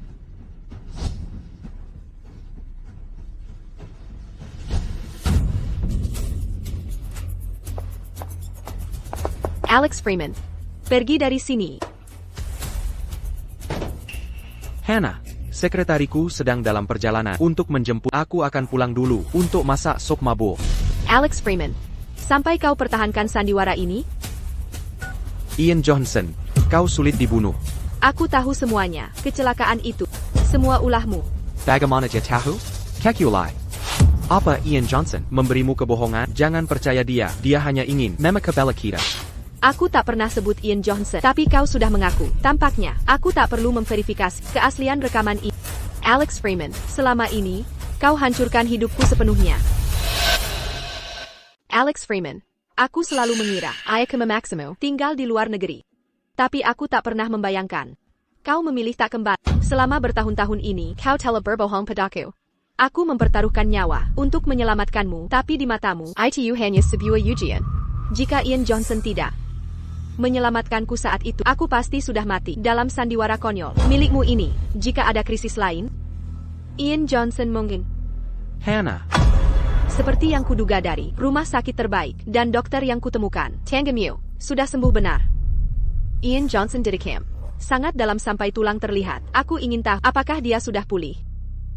Alex Freeman. Pergi dari sini. Hannah, sekretariku sedang dalam perjalanan untuk menjemput. Aku akan pulang dulu untuk masak sop mabuk. Alex Freeman. Sampai kau pertahankan sandiwara ini? Ian Johnson, kau sulit dibunuh. Aku tahu semuanya. Kecelakaan itu. Semua ulahmu. Bagaimana dia tahu? Kekulai. Apa Ian Johnson memberimu kebohongan? Jangan percaya dia. Dia hanya ingin memekabela kita. Aku tak pernah sebut Ian Johnson, tapi kau sudah mengaku. Tampaknya, aku tak perlu memverifikasi keaslian rekaman ini. Alex Freeman, selama ini, kau hancurkan hidupku sepenuhnya. Alex Freeman, aku selalu mengira Ayakema Maximo tinggal di luar negeri. Tapi aku tak pernah membayangkan. Kau memilih tak kembali. Selama bertahun-tahun ini, kau telah berbohong padaku. Aku mempertaruhkan nyawa untuk menyelamatkanmu, tapi di matamu, itu hanya sebuah ujian. Jika Ian Johnson tidak menyelamatkanku saat itu, aku pasti sudah mati dalam sandiwara konyol milikmu ini. Jika ada krisis lain, Ian Johnson mungkin. Hannah. Seperti yang kuduga dari rumah sakit terbaik dan dokter yang kutemukan, Tangamiu sudah sembuh benar. Ian Johnson didekam sangat dalam sampai tulang terlihat. Aku ingin tahu apakah dia sudah pulih.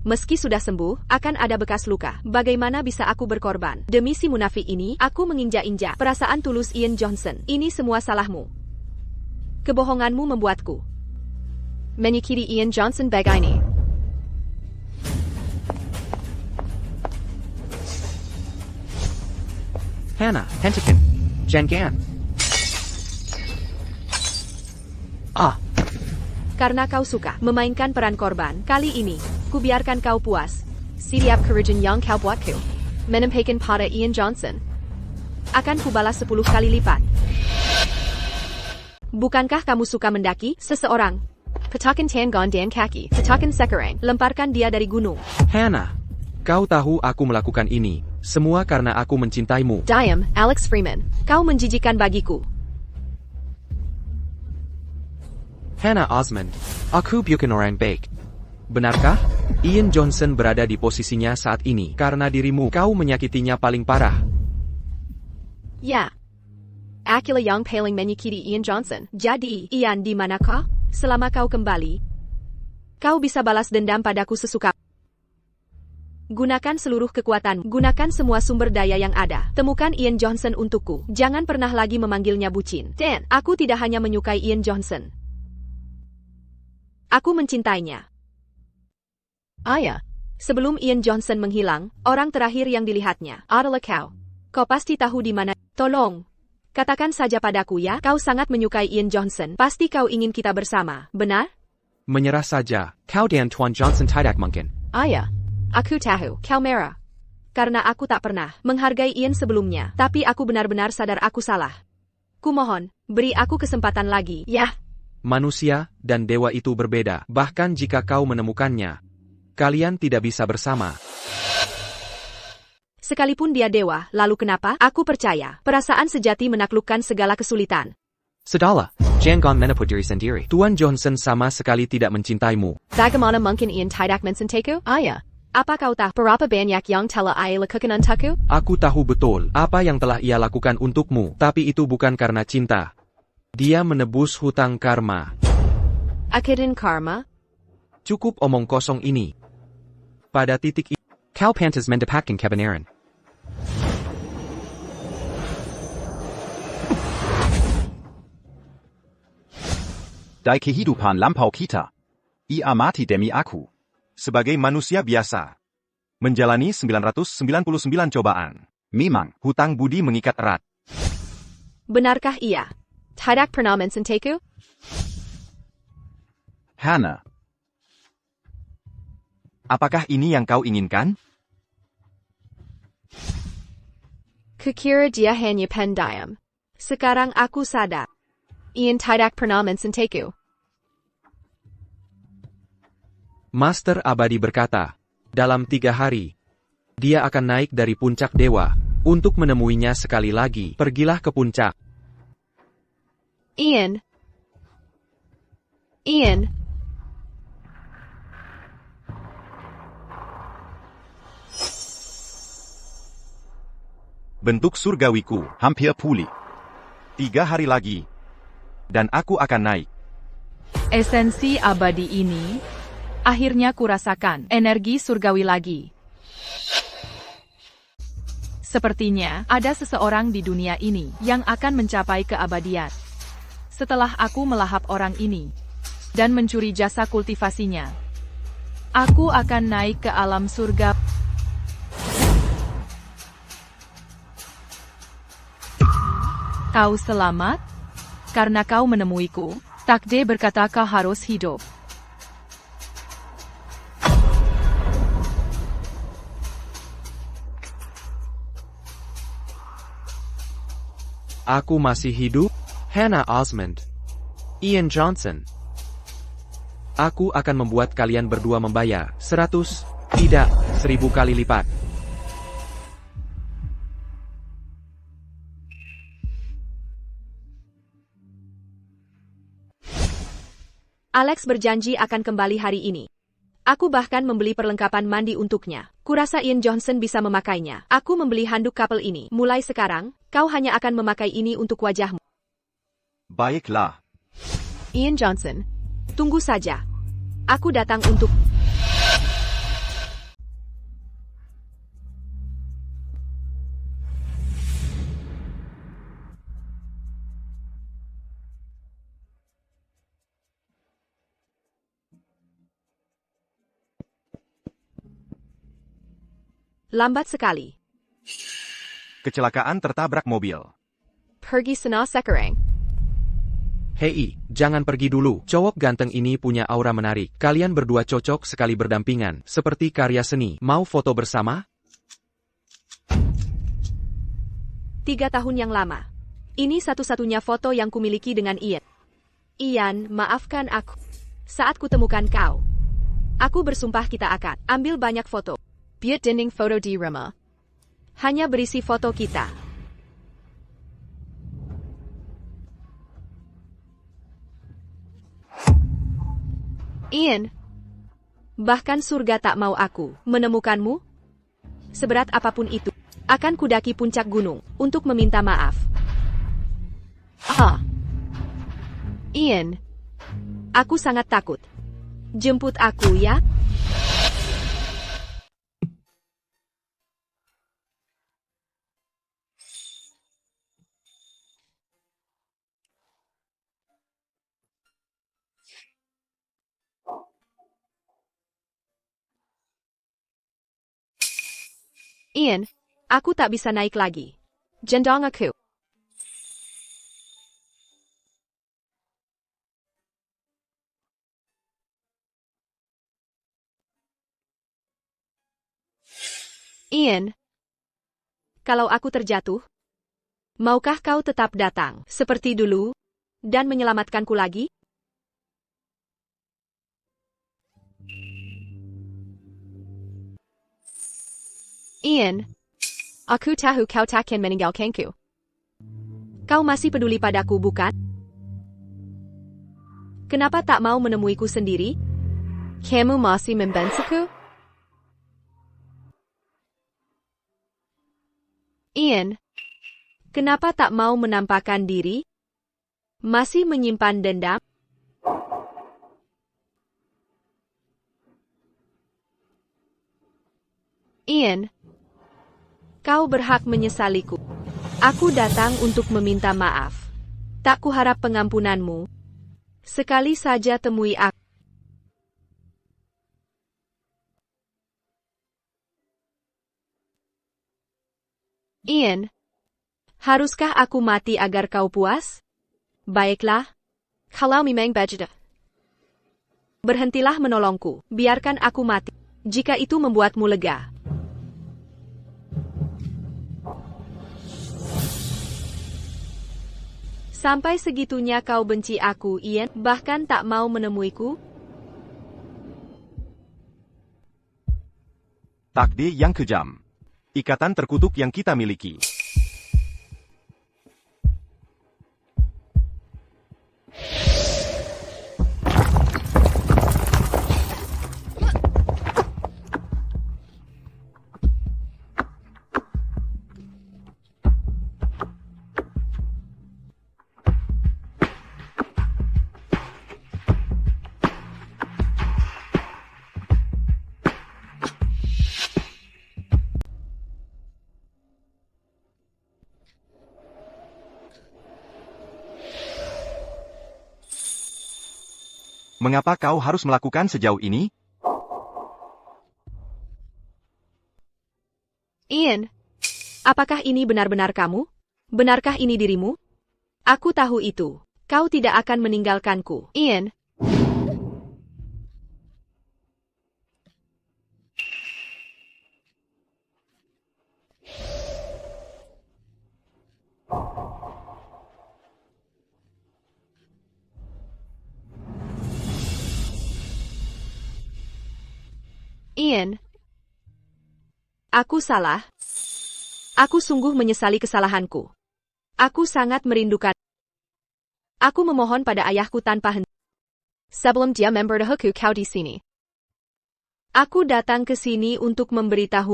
Meski sudah sembuh, akan ada bekas luka. Bagaimana bisa aku berkorban? Demi si munafik ini, aku menginjak-injak perasaan tulus Ian Johnson. Ini semua salahmu. Kebohonganmu membuatku menyakiti Ian Johnson begini. Hannah, hentikan. Jangan. Karena kau suka memainkan peran korban, kali ini, kubiarkan kau puas. Setiap kerugian yang kau buatku menyampaikan pada Ian Johnson akan kubalas 10 kali lipat. Bukankah kamu suka mendaki seseorang? Petakan tanggon dan kaki, petakan sekarang, lemparkan dia dari gunung. Hannah, kau tahu aku melakukan ini semua karena aku mencintaimu. Diam, Alex Freeman, kau menjijikan bagiku. Hannah Osmond, aku bukan orang baik. Benarkah? Ian Johnson berada di posisinya saat ini karena dirimu. Kau menyakitinya paling parah. Ya. Akulah yang paling menyakiti Ian Johnson. Jadi, Ian di manakah? Selama kau kembali, kau bisa balas dendam padaku sesuka. Gunakan seluruh kekuatan, gunakan semua sumber daya yang ada. Temukan Ian Johnson untukku. Jangan pernah lagi memanggilnya bucin. Dan, aku tidak hanya menyukai Ian Johnson. Aku mencintainya. Ayah, sebelum Ian Johnson menghilang, orang terakhir yang dilihatnya adalah kau. Kau pasti tahu di mana. Tolong, katakan saja padaku ya. Kau sangat menyukai Ian Johnson. Pasti kau ingin kita bersama, benar? Menyerah saja. Kau dan Tuan Johnson tidak mungkin. Ayah, aku tahu kau merah. Karena aku tak pernah menghargai Ian sebelumnya. Tapi aku benar-benar sadar aku salah. Kumohon, beri aku kesempatan lagi, ya. Manusia dan dewa itu berbeda. Bahkan jika kau menemukannya, kalian tidak bisa bersama. Sekalipun dia dewa, lalu kenapa? Aku percaya, perasaan sejati menaklukkan segala kesulitan. Sudahlah, jangan menepuk diri sendiri. Tuan Johnson sama sekali tidak mencintaimu. Bagaimana mungkin Ian tidak mencintaiku? Ayah, apa kau tahu berapa banyak yang telah ia lakukan untukku? Aku tahu betul apa yang telah ia lakukan untukmu, tapi itu bukan karena cinta. Dia menebus hutang karma. Akhirin karma? Cukup omong kosong ini. Pada titik ini, kau pantas mendapatkan kebenaran. Dai kehidupan lampau kita. Ia mati demi aku. Sebagai manusia biasa, menjalani 999 cobaan. Memang. Hutang budi mengikat erat. Benarkah ia tidak pernah mencintaiku? Hannah. Apakah ini yang kau inginkan? Kukira dia hanya pendiam. Sekarang aku sadar. Ian tidak pernah mencintaiku. Master Abadi berkata, dalam 3 hari, dia akan naik dari puncak dewa. Untuk menemuinya sekali lagi, pergilah ke puncak. Ian. Bentuk surgawiku, Hampir pulih. 3 hari lagi. Dan aku akan naik. Esensi abadi ini, akhirnya kurasakan energi surgawi lagi. Sepertinya ada seseorang di dunia ini yang akan mencapai keabadian. Setelah aku melahap orang ini dan mencuri jasa kultivasinya, aku akan naik ke alam surga. Kau selamat? Karena kau menemuiku, takdir berkata kau harus hidup. Aku masih hidup? Hannah Osmond. Ian Johnson. Aku akan membuat kalian berdua membayar 100, tidak 1000 kali lipat. Alex berjanji akan kembali hari ini. Aku bahkan membeli perlengkapan mandi untuknya. Kurasa Ian Johnson bisa memakainya. Aku membeli handuk kapel ini. Mulai sekarang, kau hanya akan memakai ini untuk wajahmu. Baiklah. Ian Johnson, tunggu saja. Aku datang untuk... Lambat sekali. Kecelakaan tertabrak mobil. Pergi sana sekarang. Hei, jangan pergi dulu. Cowok ganteng ini punya aura menarik. Kalian berdua cocok sekali berdampingan, seperti karya seni. Mau foto bersama? 3 tahun yang lama. Ini satu-satunya foto yang kumiliki dengan Ian. Ian, maafkan aku. Saat kutemukan kau, aku bersumpah kita akan ambil banyak foto. Buat dinding foto di rumah. Hanya berisi foto kita. Ian, bahkan surga tak mau aku menemukanmu. Seberat apapun itu, akan kudaki puncak gunung untuk meminta maaf. Ian, aku sangat takut. Jemput aku ya. Ian, aku tak bisa naik lagi. Jendong aku. Ian, kalau aku terjatuh, maukah kau tetap datang seperti dulu dan menyelamatkanku lagi? Ian, aku tahu kau takkan meninggalkanku. Kau masih peduli padaku, bukan? Kenapa tak mau menemuiku sendiri? Kamu masih membentukku? Ian, kenapa tak mau menampakkan diri? Masih menyimpan dendam? Ian, kau berhak menyesaliku. Aku datang untuk meminta maaf. Tak kuharap pengampunanmu. Sekali saja temui aku. Ian, haruskah aku mati agar kau puas? Baiklah. Kalau memang begitu. Berhentilah menolongku. Biarkan aku mati. Jika itu membuatmu lega. Sampai segitunya kau benci aku, Ian, bahkan tak mau menemuiku? Takdir yang kejam. Ikatan terkutuk yang kita miliki. Mengapa kau harus melakukan sejauh ini? Ian, apakah ini benar-benar kamu? Benarkah ini dirimu? Aku tahu itu. Kau tidak akan meninggalkanku. Ian. Ian. Aku salah. Aku sungguh menyesali kesalahanku. Aku sangat merindukan. Aku memohon pada ayahku tanpa henti. Sebelum dia memberitahuku kau di sini. Aku datang ke sini untuk memberitahu.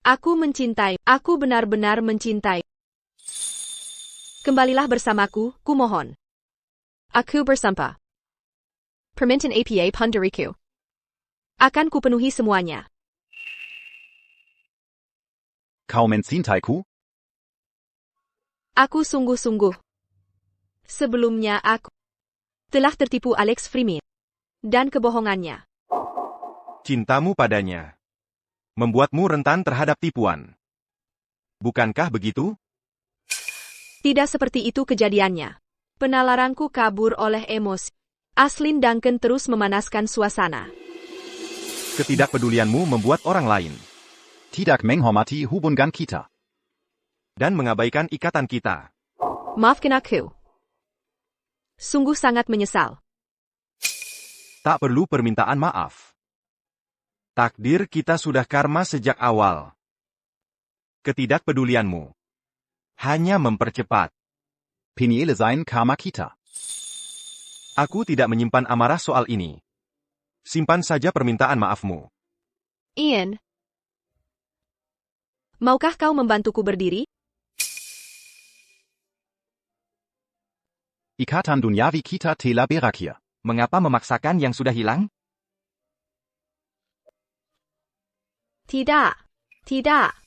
Aku mencintai. Aku benar-benar mencintai. Kembalilah bersamaku, kumohon. Aku bersumpah. Permintaan apa pun dariku. Akan kupenuhi semuanya. Kau mencintaiku? Aku sungguh-sungguh. Sebelumnya aku telah tertipu Alex Freeman dan kebohongannya. Cintamu padanya membuatmu rentan terhadap tipuan. Bukankah begitu? Tidak seperti itu kejadiannya. Penalaranku kabur oleh emosi. Aslin Duncan terus memanaskan suasana. Ketidakpedulianmu membuat orang lain Tidak menghormati hubungan kita. dan mengabaikan ikatan kita. Maafkan aku. Sungguh sangat menyesal. Tak perlu permintaan maaf. Takdir kita sudah karma sejak awal. Ketidakpedulianmu hanya mempercepat. Peniele sein karma kita. Aku tidak menyimpan amarah soal ini. Simpan saja permintaan maafmu. Ian. Maukah kau membantuku berdiri? Ikatan duniawi kita telah berakhir. Mengapa memaksakan yang sudah hilang? Tidak. Tidak.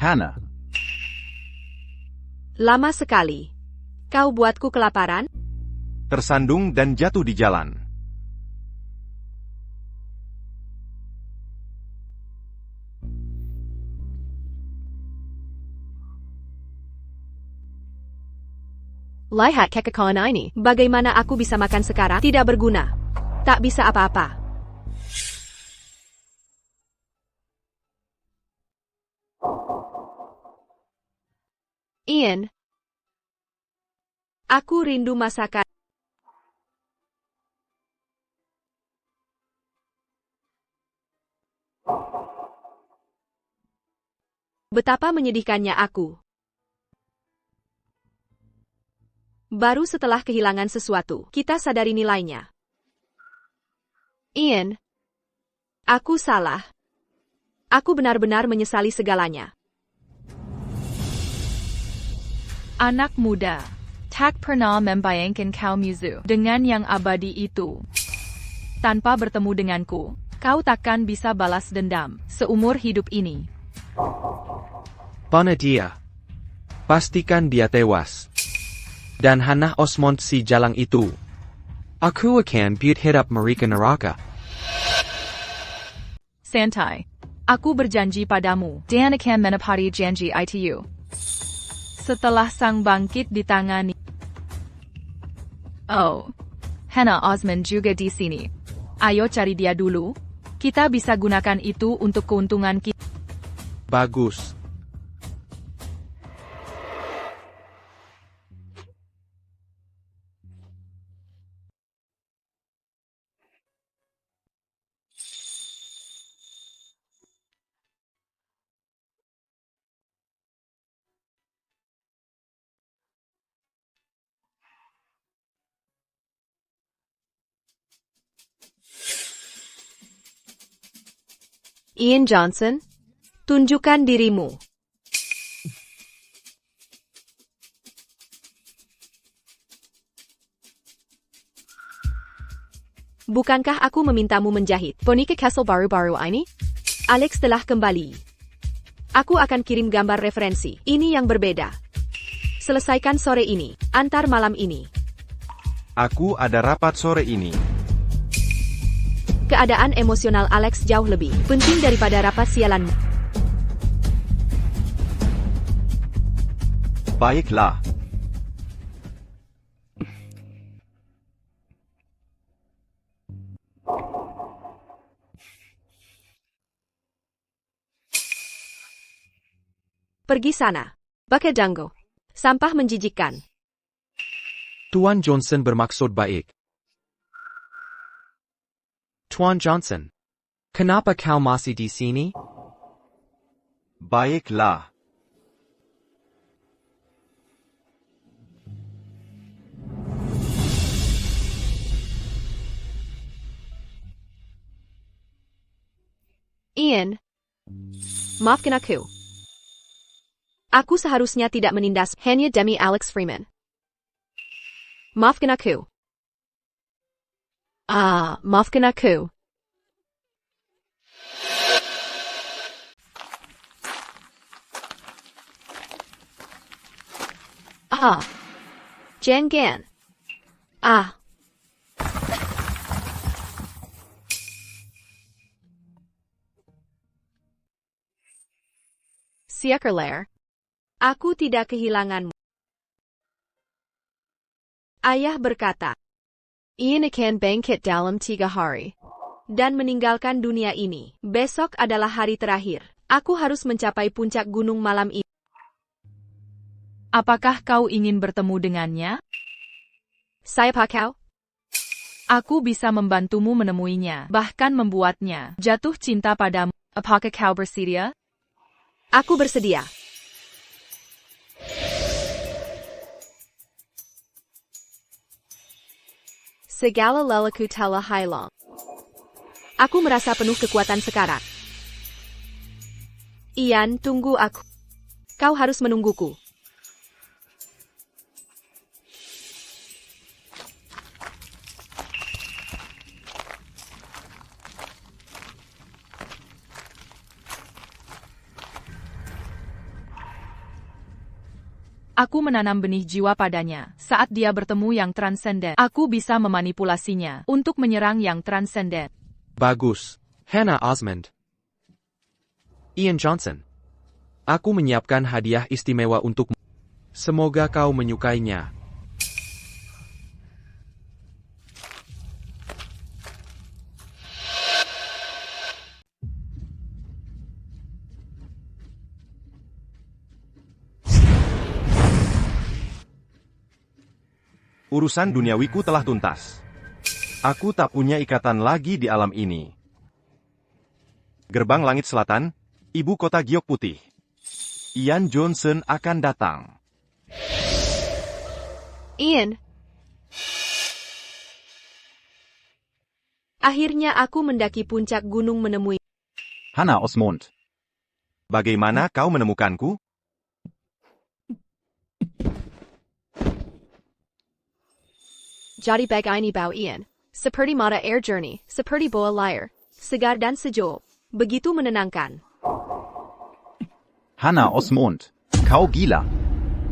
Hannah, Lama sekali. Kau buatku kelaparan? Tersandung dan jatuh di jalan. Lihat kekekalan ini. Bagaimana aku bisa makan sekarang? Tidak berguna. Tak bisa apa-apa. Ian. Aku rindu masakan. Betapa menyedihkannya aku. Baru setelah kehilangan sesuatu, kita sadari nilainya. Ian. Aku salah. Aku benar-benar menyesali segalanya. Anak muda, tak pernah membayangkan kau Mizu dengan yang abadi itu. Tanpa bertemu denganku, kau takkan bisa balas dendam seumur hidup ini. Pana dia. Pastikan dia tewas. Dan Hannah Osmond si jalang itu. Aku akan buat hidup mereka neraka. Santai. Aku berjanji padamu, dan akan menepati janji itu. Setelah sang bangkit ditangani. Oh, Hannah Osmond juga di sini. Ayo cari dia dulu. Kita bisa gunakan itu untuk keuntungan kita. Bagus. Ian Johnson, tunjukkan dirimu. Bukankah aku memintamu menjahit boneka castle baru-baru ini? Alex telah kembali. Aku akan kirim gambar referensi. Ini yang berbeda. Selesaikan sore ini, antar malam ini. Aku ada rapat sore ini. Keadaan emosional Alex jauh lebih penting daripada rapat sialanmu. Baiklah. Pergi sana. Pakai dango. Sampah menjijikkan. Tuan Johnson bermaksud baik. Tuan Johnson, kenapa kau masih di sini? Baiklah. Ian, maafkan aku. Aku seharusnya tidak menindas hanya demi Alex Freeman. Maafkan aku. Maafkan aku. Jangan. Siakerlair. Aku tidak kehilanganmu. Ayah berkata, Ian akan bangkit dalam 3 hari. Dan meninggalkan dunia ini. Besok adalah hari terakhir. Aku harus mencapai puncak gunung malam ini. Apakah kau ingin bertemu dengannya? Saya kau? Aku bisa membantumu menemuinya, bahkan membuatnya jatuh cinta padamu. Apakah kau bersedia? Aku bersedia. Segala lelaku telah hilang. Aku merasa penuh kekuatan sekarang. Ian, tunggu aku. Kau harus menungguku. Aku menanam benih jiwa padanya. Saat dia bertemu yang transenden, aku bisa memanipulasinya untuk menyerang yang transenden. Bagus. Hannah Osmond. Ian Johnson. Aku menyiapkan hadiah istimewa untukmu. Semoga kau menyukainya. Urusan duniawiku telah tuntas. Aku tak punya ikatan lagi di alam ini. Gerbang Langit Selatan, ibu kota giok putih. Ian Johnson akan datang. Ian. Akhirnya aku mendaki puncak gunung menemui. Hannah Osmond. Bagaimana kau menemukanku? Jadi begini bau Ian. Seperti mata air journey, seperti bola layar. Segar dan sejuk. Begitu menenangkan. Hannah Osmond. Kau gila.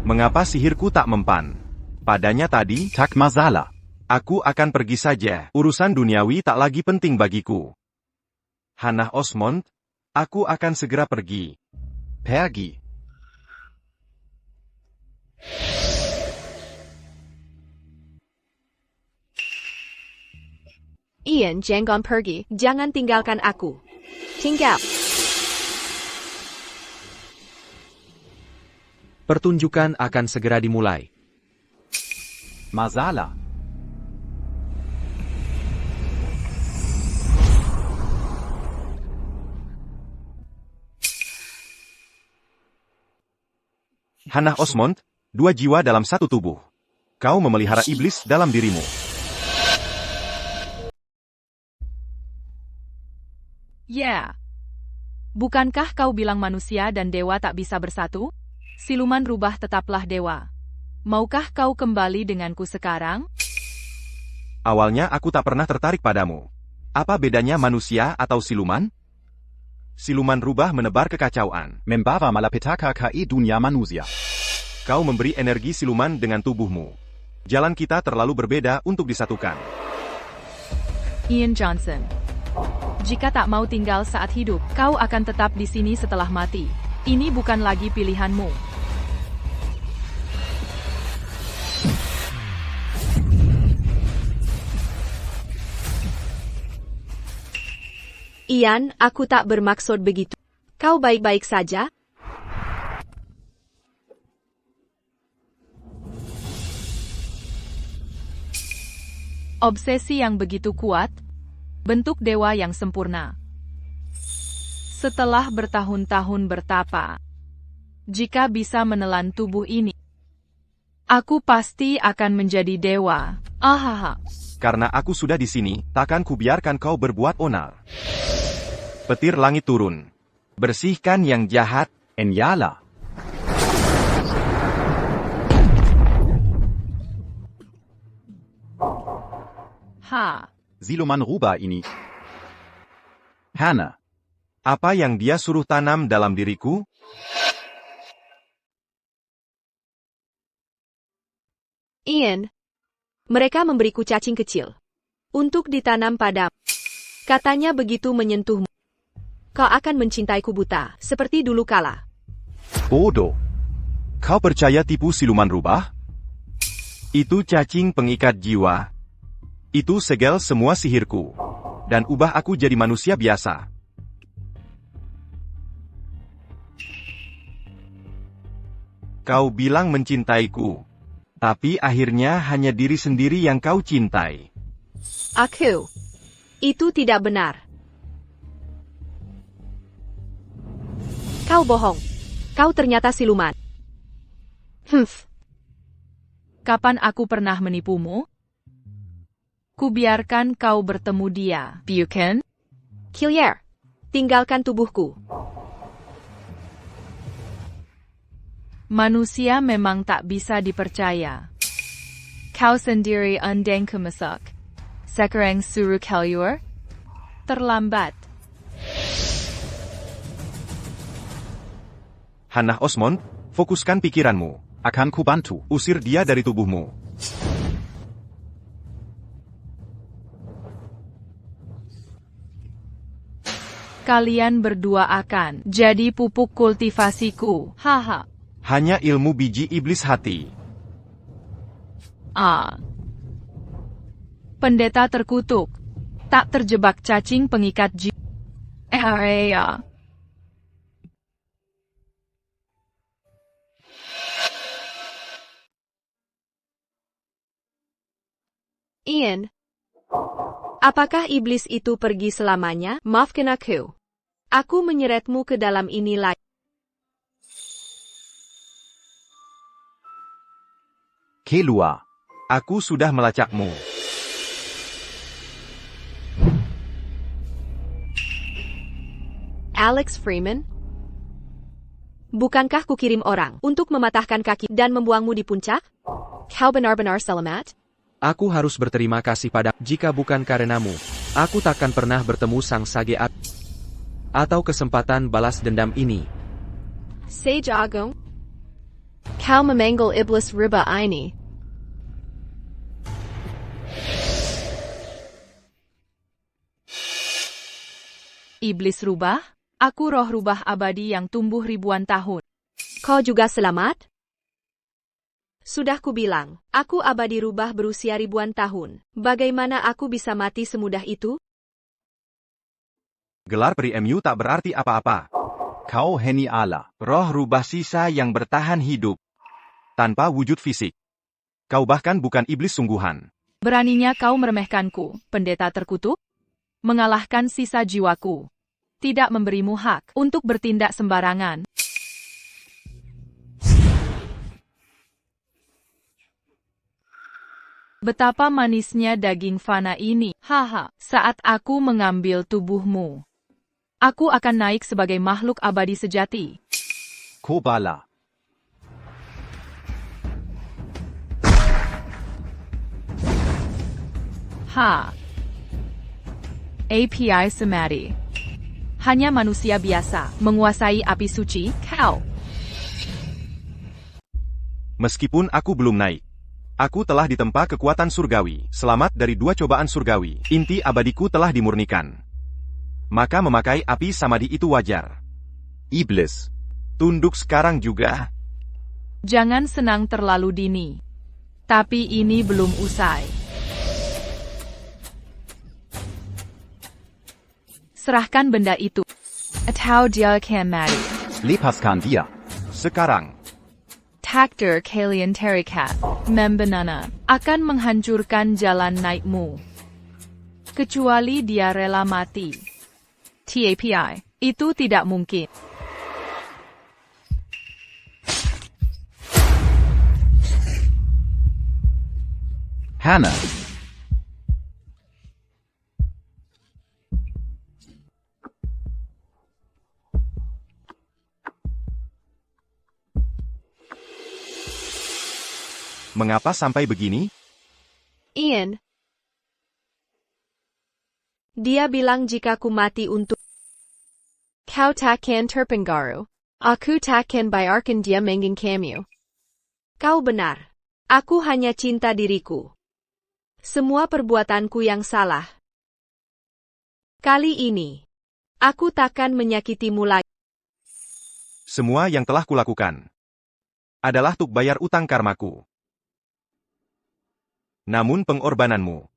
Mengapa sihirku tak mempan? Padanya tadi, Tak masalah. aku akan pergi saja. Urusan duniawi tak lagi penting bagiku. Hannah Osmond, aku akan segera pergi. Pergi. Ian, jangan pergi. Jangan tinggalkan aku. Tinggal. Pertunjukan akan segera dimulai. Masalah. Hannah Osmond, 2 jiwa dalam 1 tubuh. Kau memelihara iblis dalam dirimu. Yeah. Bukankah kau bilang manusia dan dewa tak bisa bersatu? Siluman rubah tetaplah dewa. Maukah kau kembali denganku sekarang? Awalnya aku tak pernah tertarik padamu. Apa bedanya manusia atau siluman? Siluman rubah menebar kekacauan. Membawa malapetaka ke dunia manusia. Kau memberi energi siluman dengan tubuhmu. Jalan kita terlalu berbeda untuk disatukan. Ian Johnson. Jika tak mau tinggal saat hidup, kau akan tetap di sini setelah mati. Ini bukan lagi pilihanmu. Ian, aku tak bermaksud begitu. Kau baik-baik saja? Obsesi yang begitu kuat, bentuk dewa yang sempurna. Setelah bertahun-tahun bertapa, jika bisa menelan tubuh ini, aku pasti akan menjadi dewa. Ahaha. Karena aku sudah di sini, takkan kubiarkan kau berbuat onar. Petir langit turun. Bersihkan yang jahat. Enyala. Ha. Siluman rubah ini. Hana. Apa yang dia suruh tanam dalam diriku? Ian, mereka memberiku cacing kecil untuk ditanam padamu. Katanya begitu menyentuhmu, kau akan mencintaiku buta, seperti dulu kala. Bodoh. Kau percaya tipu siluman rubah? Itu cacing pengikat jiwa. Itu segel semua sihirku. Dan ubah aku jadi manusia biasa. Kau bilang mencintaiku. Tapi akhirnya hanya diri sendiri yang kau cintai. Aku. Itu tidak benar. Kau bohong. Kau ternyata siluman. Kapan aku pernah menipumu? Kubiarkan kau bertemu dia, bukan? Killier, tinggalkan tubuhku. Manusia memang tak bisa dipercaya. Kau sendiri undang kumasak. Sekarang suruh keluar? Terlambat. Hannah Osmond, fokuskan pikiranmu. Akan ku bantu. Usir dia dari tubuhmu. Kalian berdua akan jadi pupuk kultivasiku. Haha. Hanya ilmu biji iblis hati. Pendeta terkutuk. Tak terjebak cacing pengikat jiwa. Ian, apakah iblis itu pergi selamanya? Maafkan aku. Aku menyeretmu ke dalam ini lagi. Kelua. Aku sudah melacakmu. Alex Freeman? Bukankah kukirim orang untuk mematahkan kaki dan membuangmu di puncak? Kau benar-benar selamat? Aku harus berterima kasih pada, jika bukan karenamu, aku takkan pernah bertemu Sang Sage atau kesempatan balas dendam ini. Sage Agung? Kau memanggil iblis riba ini. Iblis rubah? Aku roh rubah abadi yang tumbuh ribuan tahun. Kau juga selamat? Sudah kubilang, aku abadi rubah berusia ribuan tahun. Bagaimana aku bisa mati semudah itu? Gelar peri MU tak berarti apa-apa. Kau Heni Allah. Roh rubah sisa yang bertahan hidup. Tanpa wujud fisik. Kau bahkan bukan iblis sungguhan. Beraninya kau meremehkanku, pendeta terkutuk? Mengalahkan sisa jiwaku. Tidak memberimu hak untuk bertindak sembarangan. Betapa manisnya daging fana ini, haha, saat aku mengambil tubuhmu. Aku akan naik sebagai makhluk abadi sejati. Kobala. Ha. API Samadhi. Hanya manusia biasa menguasai api suci, kau. Meskipun aku belum naik, aku telah ditempa kekuatan surgawi. Selamat dari 2 cobaan surgawi. Inti abadiku telah dimurnikan. Maka memakai api samadhi itu wajar. Iblis. Tunduk sekarang juga. Jangan senang terlalu dini. Tapi ini belum usai. Serahkan benda itu. Atau dia akan mati. Lepaskan dia. Sekarang. Takdir kalian terikat. Membenana. Akan menghancurkan jalan naikmu. Kecuali dia rela mati. TAPI. Itu tidak mungkin. Hannah. Mengapa sampai begini? Ian. Dia bilang jika ku mati untuk kau takkan terpengaruh. Aku takkan biarkan dia menggeng kamu. Kau benar. Aku hanya cinta diriku. Semua perbuatanku yang salah. Kali ini, aku takkan menyakitimu lagi. Semua yang telah kulakukan adalah untuk bayar utang karmaku. Namun pengorbananmu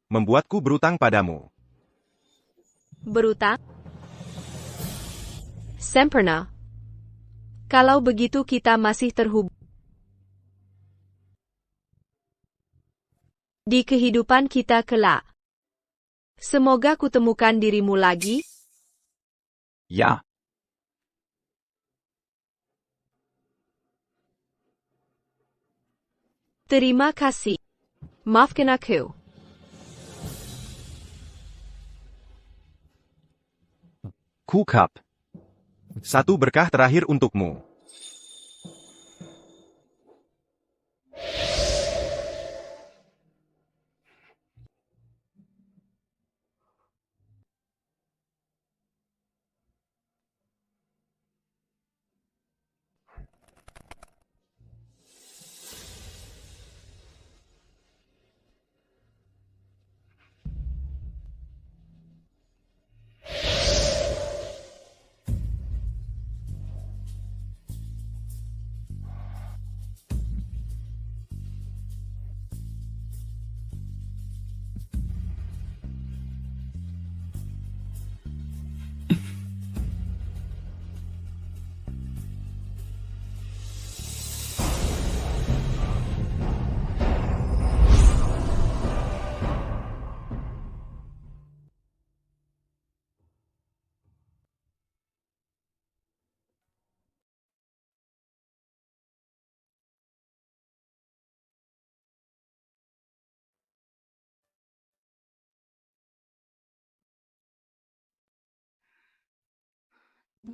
membuatku berutang padamu. Berutang? Sempurna. Kalau begitu kita masih terhubung. Di kehidupan kita kelak. Semoga kutemukan dirimu lagi. Ja. Terima kasih. Maafkan aku. Kukup. 1 berkah terakhir untukmu.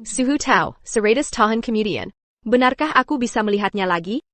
Suhu Tau, Serratus Tahan Kemudian. Benarkah aku bisa melihatnya lagi?